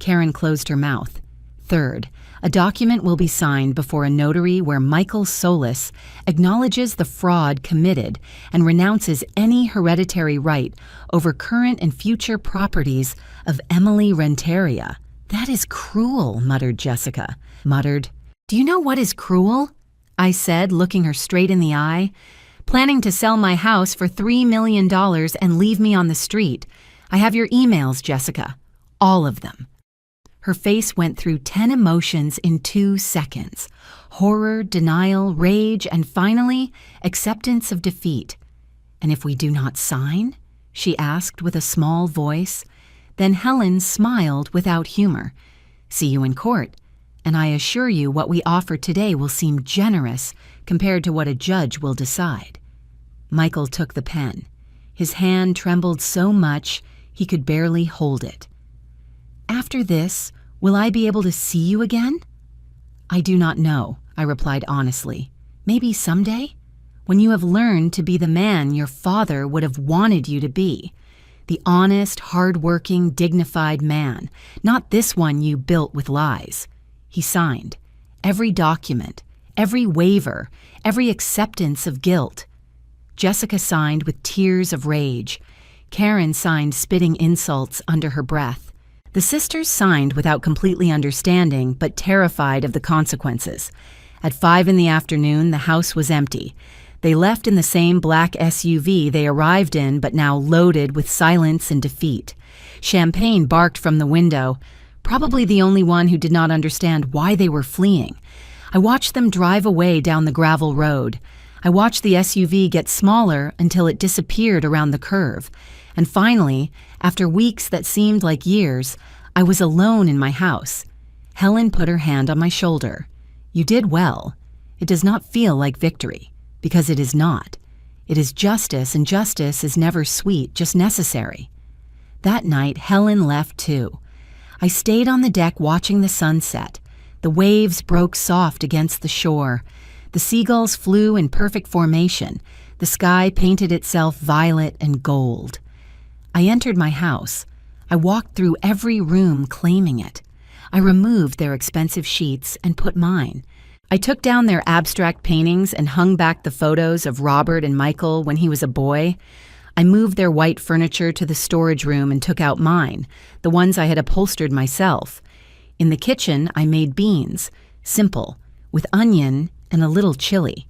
Karen closed her mouth. Third, a document will be signed before a notary where Michael Solis acknowledges the fraud committed and renounces any hereditary right over current and future properties of Emily Renteria. That is cruel, muttered Jessica. Do you know what is cruel? I said, looking her straight in the eye. Planning to sell my house for $3 million and leave me on the street. I have your emails, Jessica. All of them. Her face went through 10 emotions in 2 seconds. Horror, denial, rage, and finally, acceptance of defeat. And if we do not sign? She asked with a small voice. Then Helen smiled without humor. See you in court. And I assure you what we offer today will seem generous compared to what a judge will decide. Michael took the pen. His hand trembled so much he could barely hold it. After this, will I be able to see you again? I do not know, I replied honestly. Maybe someday? When you have learned to be the man your father would have wanted you to be. The honest, hard-working, dignified man, not this one you built with lies. He signed. Every document, every waiver, every acceptance of guilt. Jessica signed with tears of rage. Karen signed spitting insults under her breath. The sisters signed without completely understanding, but terrified of the consequences. At 5 in the afternoon, the house was empty. They left in the same black SUV they arrived in, but now loaded with silence and defeat. Champagne barked from the window, probably the only one who did not understand why they were fleeing. I watched them drive away down the gravel road. I watched the SUV get smaller until it disappeared around the curve. And finally, after weeks that seemed like years, I was alone in my house. Helen put her hand on my shoulder. You did well. It does not feel like victory, because it is not. It is justice, and justice is never sweet, just necessary. That night, Helen left too. I stayed on the deck watching the sunset. The waves broke soft against the shore. The seagulls flew in perfect formation. The sky painted itself violet and gold. I entered my house. I walked through every room claiming it. I removed their expensive sheets and put mine. I took down their abstract paintings and hung back the photos of Robert and Michael when he was a boy. I moved their white furniture to the storage room and took out mine, the ones I had upholstered myself. In the kitchen, I made beans, simple, with onion and a little chili.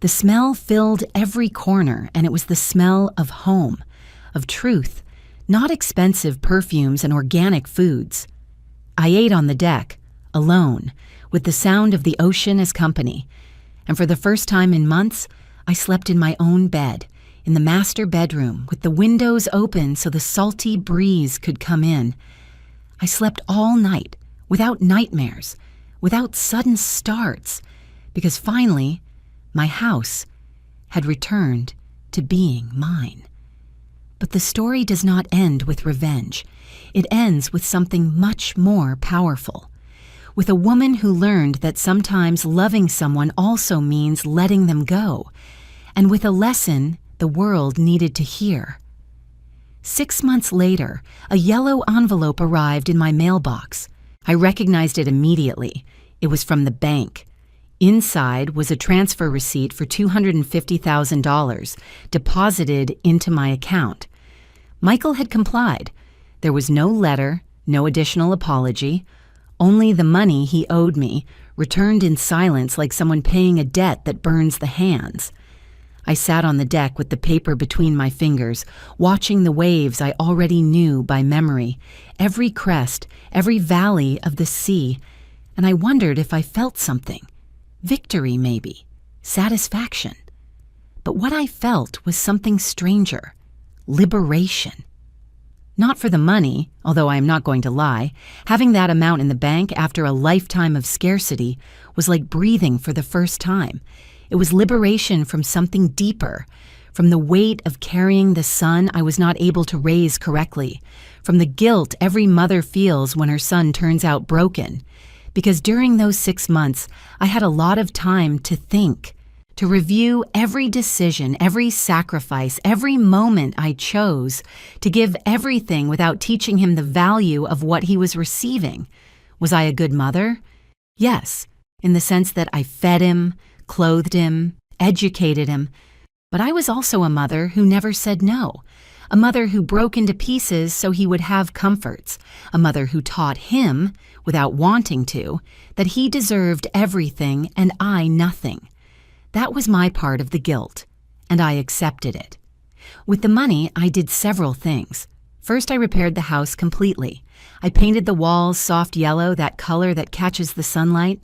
The smell filled every corner, and it was the smell of home, of truth, not expensive perfumes and organic foods. I ate on the deck, alone, with the sound of the ocean as company. And for the first time in months, I slept in my own bed, in the master bedroom, with the windows open so the salty breeze could come in. I slept all night, without nightmares, without sudden starts, because finally, my house had returned to being mine. But the story does not end with revenge. It ends with something much more powerful. With a woman who learned that sometimes loving someone also means letting them go, and with a lesson the world needed to hear. 6 months later, a yellow envelope arrived in my mailbox. I recognized it immediately. It was from the bank. Inside was a transfer receipt for $250,000 deposited into my account. Michael had complied. There was no letter, no additional apology, only the money he owed me, returned in silence like someone paying a debt that burns the hands. I sat on the deck with the paper between my fingers, watching the waves I already knew by memory, every crest, every valley of the sea, and I wondered if I felt something. Victory, maybe. Satisfaction. But what I felt was something stranger. Liberation. Not for the money, although I am not going to lie. Having that amount in the bank after a lifetime of scarcity was like breathing for the first time. It was liberation from something deeper, from the weight of carrying the son I was not able to raise correctly, from the guilt every mother feels when her son turns out broken. Because during those 6 months, I had a lot of time to think, to review every decision, every sacrifice, every moment I chose, to give everything without teaching him the value of what he was receiving. Was I a good mother? Yes, in the sense that I fed him, clothed him, educated him, but I was also a mother who never said no, a mother who broke into pieces so he would have comforts, a mother who taught him, without wanting to, that he deserved everything and I nothing. That was my part of the guilt, and I accepted it. With the money, I did several things. First, I repaired the house completely. I painted the walls soft yellow, that color that catches the sunlight.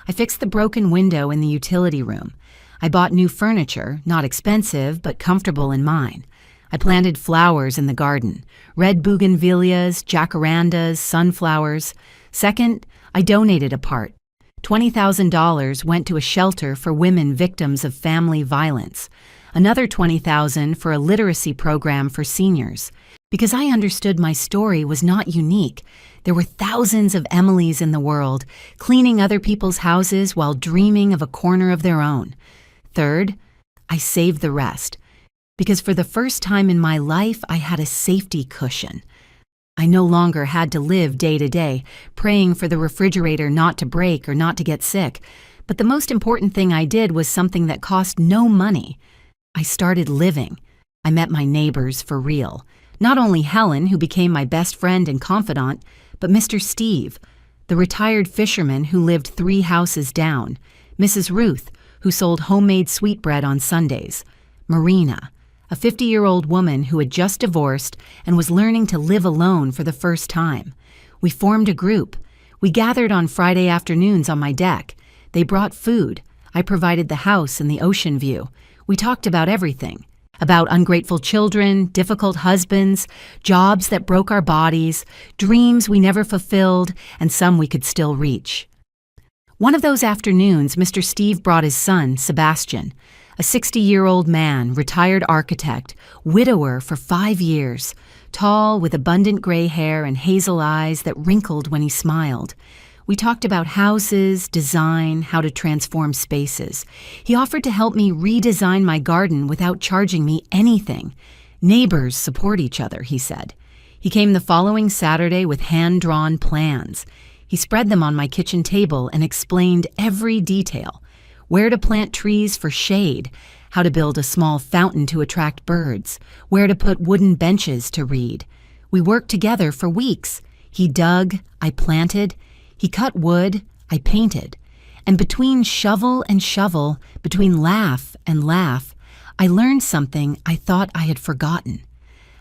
I fixed the broken window in the utility room. I bought new furniture, not expensive, but comfortable in mine. I planted flowers in the garden, red bougainvilleas, jacarandas, sunflowers. Second, I donated a part. $20,000 went to a shelter for women victims of family violence. Another $20,000 for a literacy program for seniors. Because I understood my story was not unique. There were thousands of Emilys in the world, cleaning other people's houses while dreaming of a corner of their own. Third, I saved the rest. Because for the first time in my life, I had a safety cushion. I no longer had to live day to day, praying for the refrigerator not to break or not to get sick. But the most important thing I did was something that cost no money. I started living. I met my neighbors for real. Not only Helen, who became my best friend and confidant, but Mr. Steve, the retired fisherman who lived 3 houses down, Mrs. Ruth, who sold homemade sweetbread on Sundays, Marina, a 50-year-old woman who had just divorced and was learning to live alone for the first time. We formed a group. We gathered on Friday afternoons on my deck. They brought food. I provided the house and the ocean view. We talked about everything. About ungrateful children, difficult husbands, jobs that broke our bodies, dreams we never fulfilled, and some we could still reach. One of those afternoons, Mr. Steve brought his son, Sebastian, a 60-year-old man, retired architect, widower for 5 years, tall with abundant gray hair and hazel eyes that wrinkled when he smiled. We talked about houses, design, how to transform spaces. He offered to help me redesign my garden without charging me anything. Neighbors support each other, he said. He came the following Saturday with hand-drawn plans. He spread them on my kitchen table and explained every detail. Where to plant trees for shade, how to build a small fountain to attract birds, where to put wooden benches to read. We worked together for weeks. He dug, I planted. He cut wood, I painted. And between shovel and shovel, between laugh and laugh, I learned something I thought I had forgotten.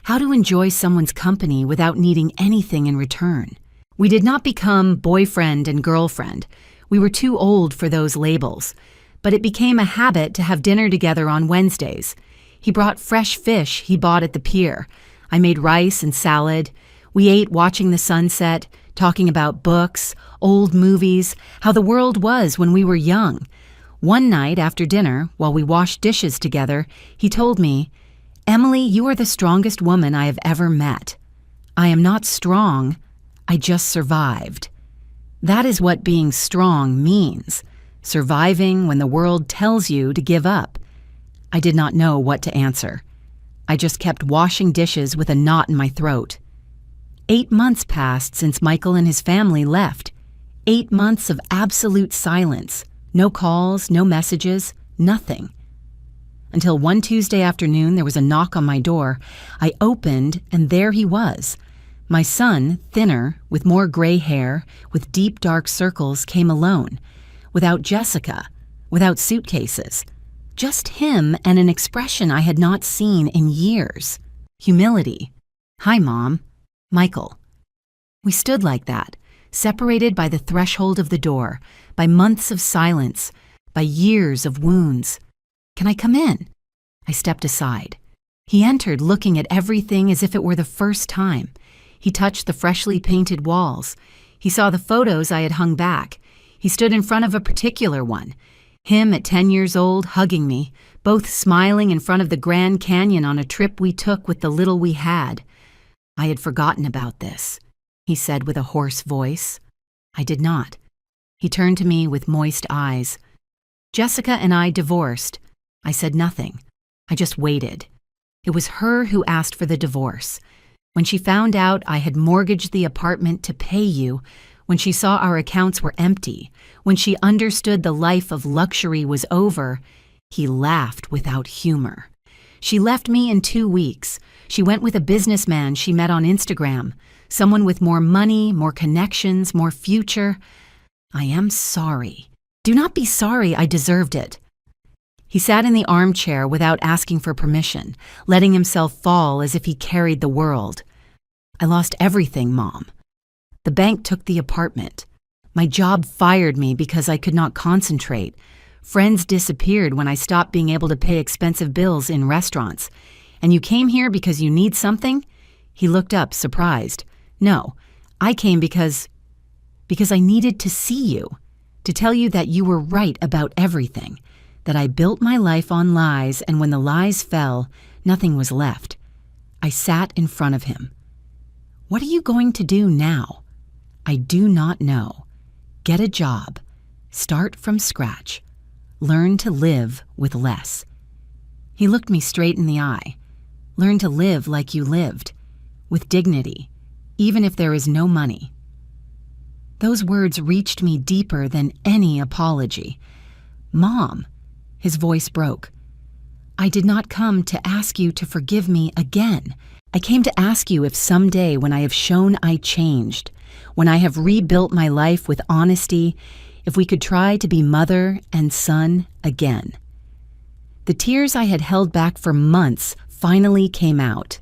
How to enjoy someone's company without needing anything in return. We did not become boyfriend and girlfriend. We were too old for those labels. But it became a habit to have dinner together on Wednesdays. He brought fresh fish he bought at the pier. I made rice and salad. We ate watching the sunset, talking about books, old movies, how the world was when we were young. One night after dinner, while we washed dishes together, he told me, "Emily, you are the strongest woman I have ever met. I am not strong, I just survived." That is what being strong means, surviving when the world tells you to give up. I did not know what to answer. I just kept washing dishes with a knot in my throat. 8 months passed since Michael and his family left. 8 months of absolute silence. No calls, no messages, nothing. Until one Tuesday afternoon, there was a knock on my door. I opened, and there he was. My son, thinner, with more gray hair, with deep dark circles, came alone. Without Jessica, without suitcases. Just him and an expression I had not seen in years. Humility. "Hi, Mom." Michael. We stood like that, separated by the threshold of the door, by months of silence, by years of wounds. "Can I come in?" I stepped aside. He entered, looking at everything as if it were the first time. He touched the freshly painted walls. He saw the photos I had hung back. He stood in front of a particular one. Him at 10 years old, hugging me, both smiling in front of the Grand Canyon on a trip we took with the little we had. "I had forgotten about this," he said with a hoarse voice. I did not. He turned to me with moist eyes. "Jessica and I divorced." I said nothing. I just waited. It was her who asked for the divorce. When she found out I had mortgaged the apartment to pay you, when she saw our accounts were empty, when she understood the life of luxury was over, he laughed without humor. She left me in 2 weeks. She went with a businessman she met on Instagram, someone with more money, more connections, more future. I am sorry. Do not be sorry, I deserved it. He sat in the armchair without asking for permission, letting himself fall as if he carried the world. "I lost everything, Mom. The bank took the apartment. My job fired me because I could not concentrate. Friends disappeared when I stopped being able to pay expensive bills in restaurants. And you came here because you need something?" He looked up, surprised. "No, I came because I needed to see you, to tell you that you were right about everything, that I built my life on lies, and when the lies fell, nothing was left." I sat in front of him. "What are you going to do now?" "I do not know. Get a job. Start from scratch. Learn to live with less." He looked me straight in the eye. "Learn to live like you lived, with dignity, even if there is no money." Those words reached me deeper than any apology. "Mom," his voice broke, "I did not come to ask you to forgive me again. I came to ask you if someday when I have shown I changed, when I have rebuilt my life with honesty, if we could try to be mother and son again." The tears I had held back for months finally came out.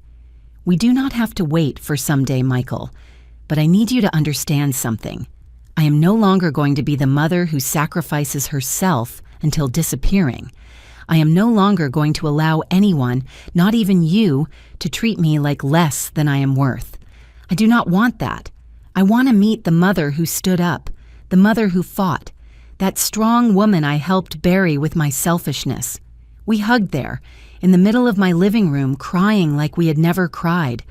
"We do not have to wait for someday, Michael, but I need you to understand something. I am no longer going to be the mother who sacrifices herself until disappearing. I am no longer going to allow anyone, not even you, to treat me like less than I am worth. I do not want that. I want to meet the mother who stood up, the mother who fought, that strong woman I helped bury with my selfishness. We hugged there, in the middle of my living room, crying like we had never cried.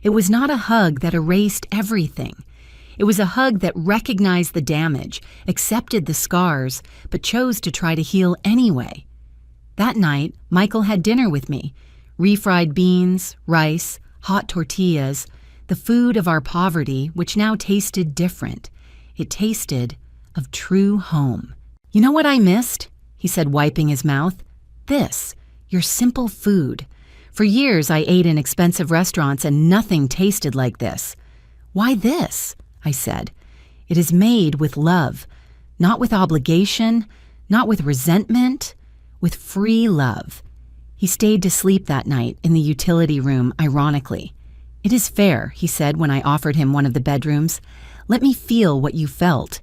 It was not a hug that erased everything. It was a hug that recognized the damage, accepted the scars, but chose to try to heal anyway. That night, Michael had dinner with me. Refried beans, rice, hot tortillas, the food of our poverty, which now tasted different. It tasted of true home. "You know what I missed?" he said, wiping his mouth. "This, your simple food. For years I ate in expensive restaurants and nothing tasted like this." "Why this?" I said. "It is made with love, not with obligation, not with resentment, with free love." He stayed to sleep that night in the utility room, ironically. "It is fair," he said when I offered him one of the bedrooms. "Let me feel what you felt."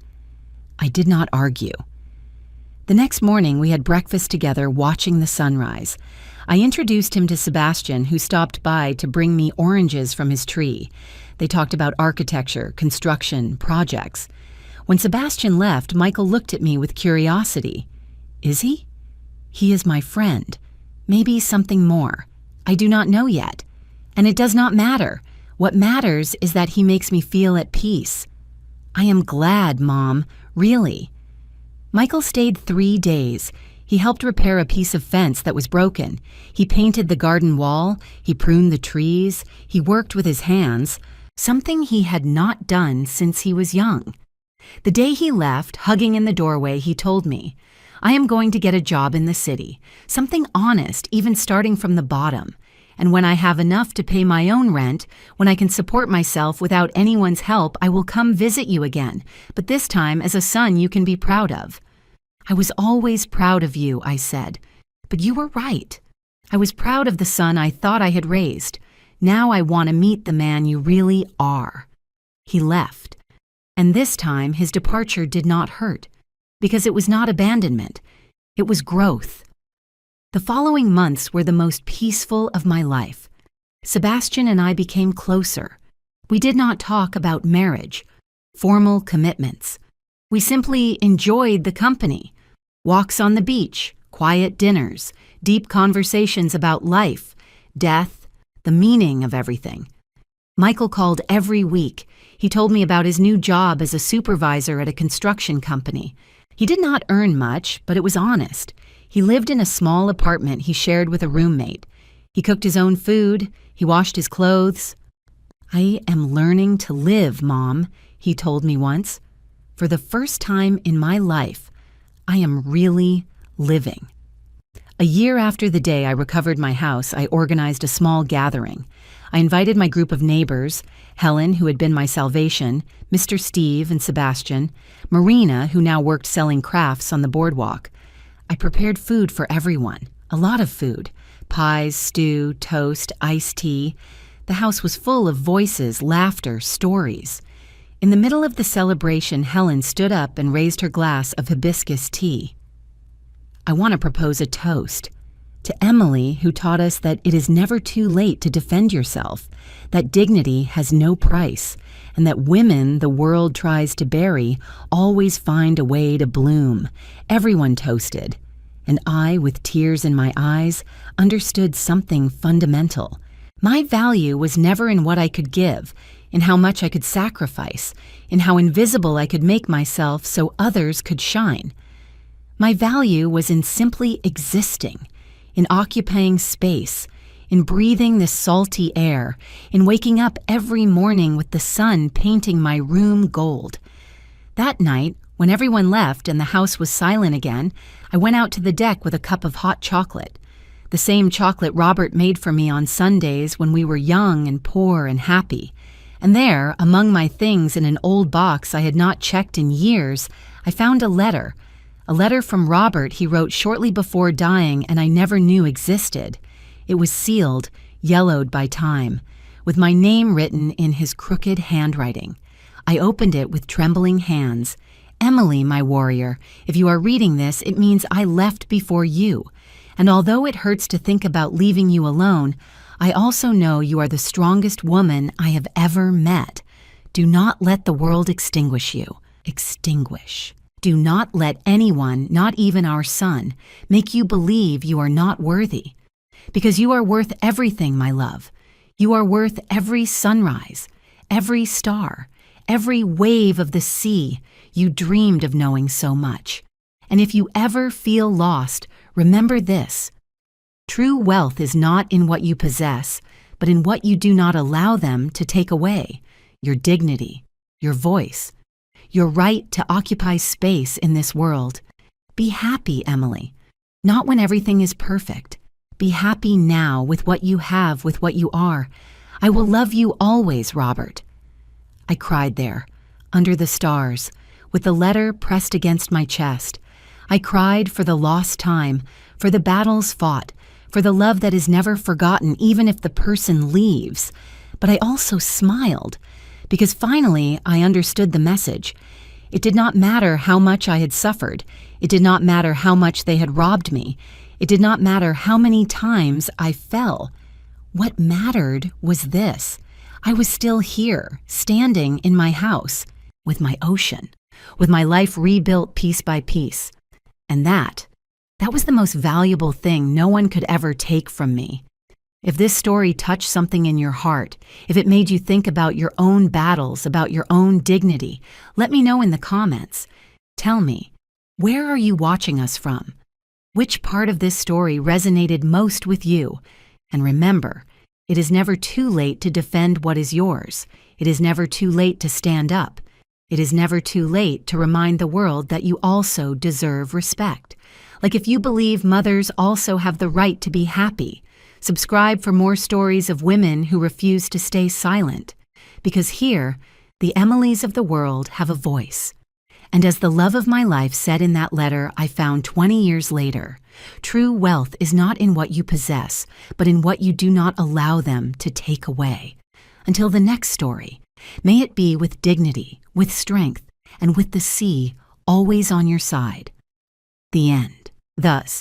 I did not argue. The next morning we had breakfast together, watching the sunrise. I introduced him to Sebastian, who stopped by to bring me oranges from his tree. They talked about architecture, construction, projects. When Sebastian left, Michael looked at me with curiosity. "Is he?" "He is my friend. Maybe something more. I do not know yet. And it does not matter. What matters is that he makes me feel at peace." "I am glad, Mom, really." Michael stayed 3 days. He helped repair a piece of fence that was broken. He painted the garden wall. He pruned the trees. He worked with his hands, something he had not done since he was young. The day he left, hugging in the doorway, he told me, "I am going to get a job in the city, something honest, even starting from the bottom. And when I have enough to pay my own rent, when I can support myself without anyone's help, I will come visit you again, but this time as a son you can be proud of." "I was always proud of you," I said. but you were right. I was proud of the son I thought I had raised. Now I want to meet the man you really are." He left. And this time his departure did not hurt, because it was not abandonment. It was growth. The following months were the most peaceful of my life. Sebastian and I became closer. We did not talk about marriage, formal commitments. We simply enjoyed the company. Walks on the beach, quiet dinners, deep conversations about life, death, the meaning of everything. Michael called every week. He told me about his new job as a supervisor at a construction company. He did not earn much, but it was honest. He lived in a small apartment he shared with a roommate. He cooked his own food. He washed his clothes. "I am learning to live, Mom," he told me once. "For the first time in my life, I am really living." A year after the day I recovered my house, I organized a small gathering. I invited my group of neighbors, Helen, who had been my salvation, Mr. Steve and Sebastian, Marina, who now worked selling crafts on the boardwalk. I prepared food for everyone, a lot of food, pies, stew, toast, iced tea. The house was full of voices, laughter, stories. In the middle of the celebration, Helen stood up and raised her glass of hibiscus tea. "I want to propose a toast to Emily, who taught us that it is never too late to defend yourself, that dignity has no price, and that women the world tries to bury always find a way to bloom." Everyone toasted, and I, with tears in my eyes, understood something fundamental. My value was never in what I could give, in how much I could sacrifice, in how invisible I could make myself so others could shine. My value was in simply existing, in occupying space, in breathing this salty air, in waking up every morning with the sun painting my room gold. That night, when everyone left and the house was silent again, I went out to the deck with a cup of hot chocolate, the same chocolate Robert made for me on Sundays when we were young and poor and happy. And there, among my things in an old box I had not checked in years, I found a letter from Robert he wrote shortly before dying and I never knew existed. It was sealed, yellowed by time, with my name written in his crooked handwriting. I opened it with trembling hands. "Emily, my warrior, if you are reading this, it means I left before you. And although it hurts to think about leaving you alone, I also know you are the strongest woman I have ever met. Do not let the world extinguish you. Extinguish. Do not let anyone, not even our son, make you believe you are not worthy. Because you are worth everything, my love. You are worth every sunrise, every star, every wave of the sea you dreamed of knowing so much. And if you ever feel lost, remember this. True wealth is not in what you possess, but in what you do not allow them to take away. Your dignity, your voice, your right to occupy space in this world. Be happy, Emily. Not when everything is perfect. Be happy now with what you have, with what you are. I will love you always, Robert." I cried there, under the stars, with the letter pressed against my chest. I cried for the lost time, for the battles fought, for the love that is never forgotten even if the person leaves. But I also smiled, because finally I understood the message. It did not matter how much I had suffered. It did not matter how much they had robbed me. It did not matter how many times I fell. What mattered was this. I was still here, standing in my house, with my ocean, with my life rebuilt piece by piece. And that was the most valuable thing no one could ever take from me. If this story touched something in your heart, if it made you think about your own battles, about your own dignity, let me know in the comments. Tell me, where are you watching us from? Which part of this story resonated most with you? And remember, it is never too late to defend what is yours. It is never too late to stand up. It is never too late to remind the world that you also deserve respect. Like if you believe mothers also have the right to be happy, subscribe for more stories of women who refuse to stay silent. Because here, the Emilys of the world have a voice. And as the love of my life said in that letter I found 20 years later, true wealth is not in what you possess, but in what you do not allow them to take away. Until the next story, may it be with dignity, with strength, and with the sea always on your side. The end. Thus,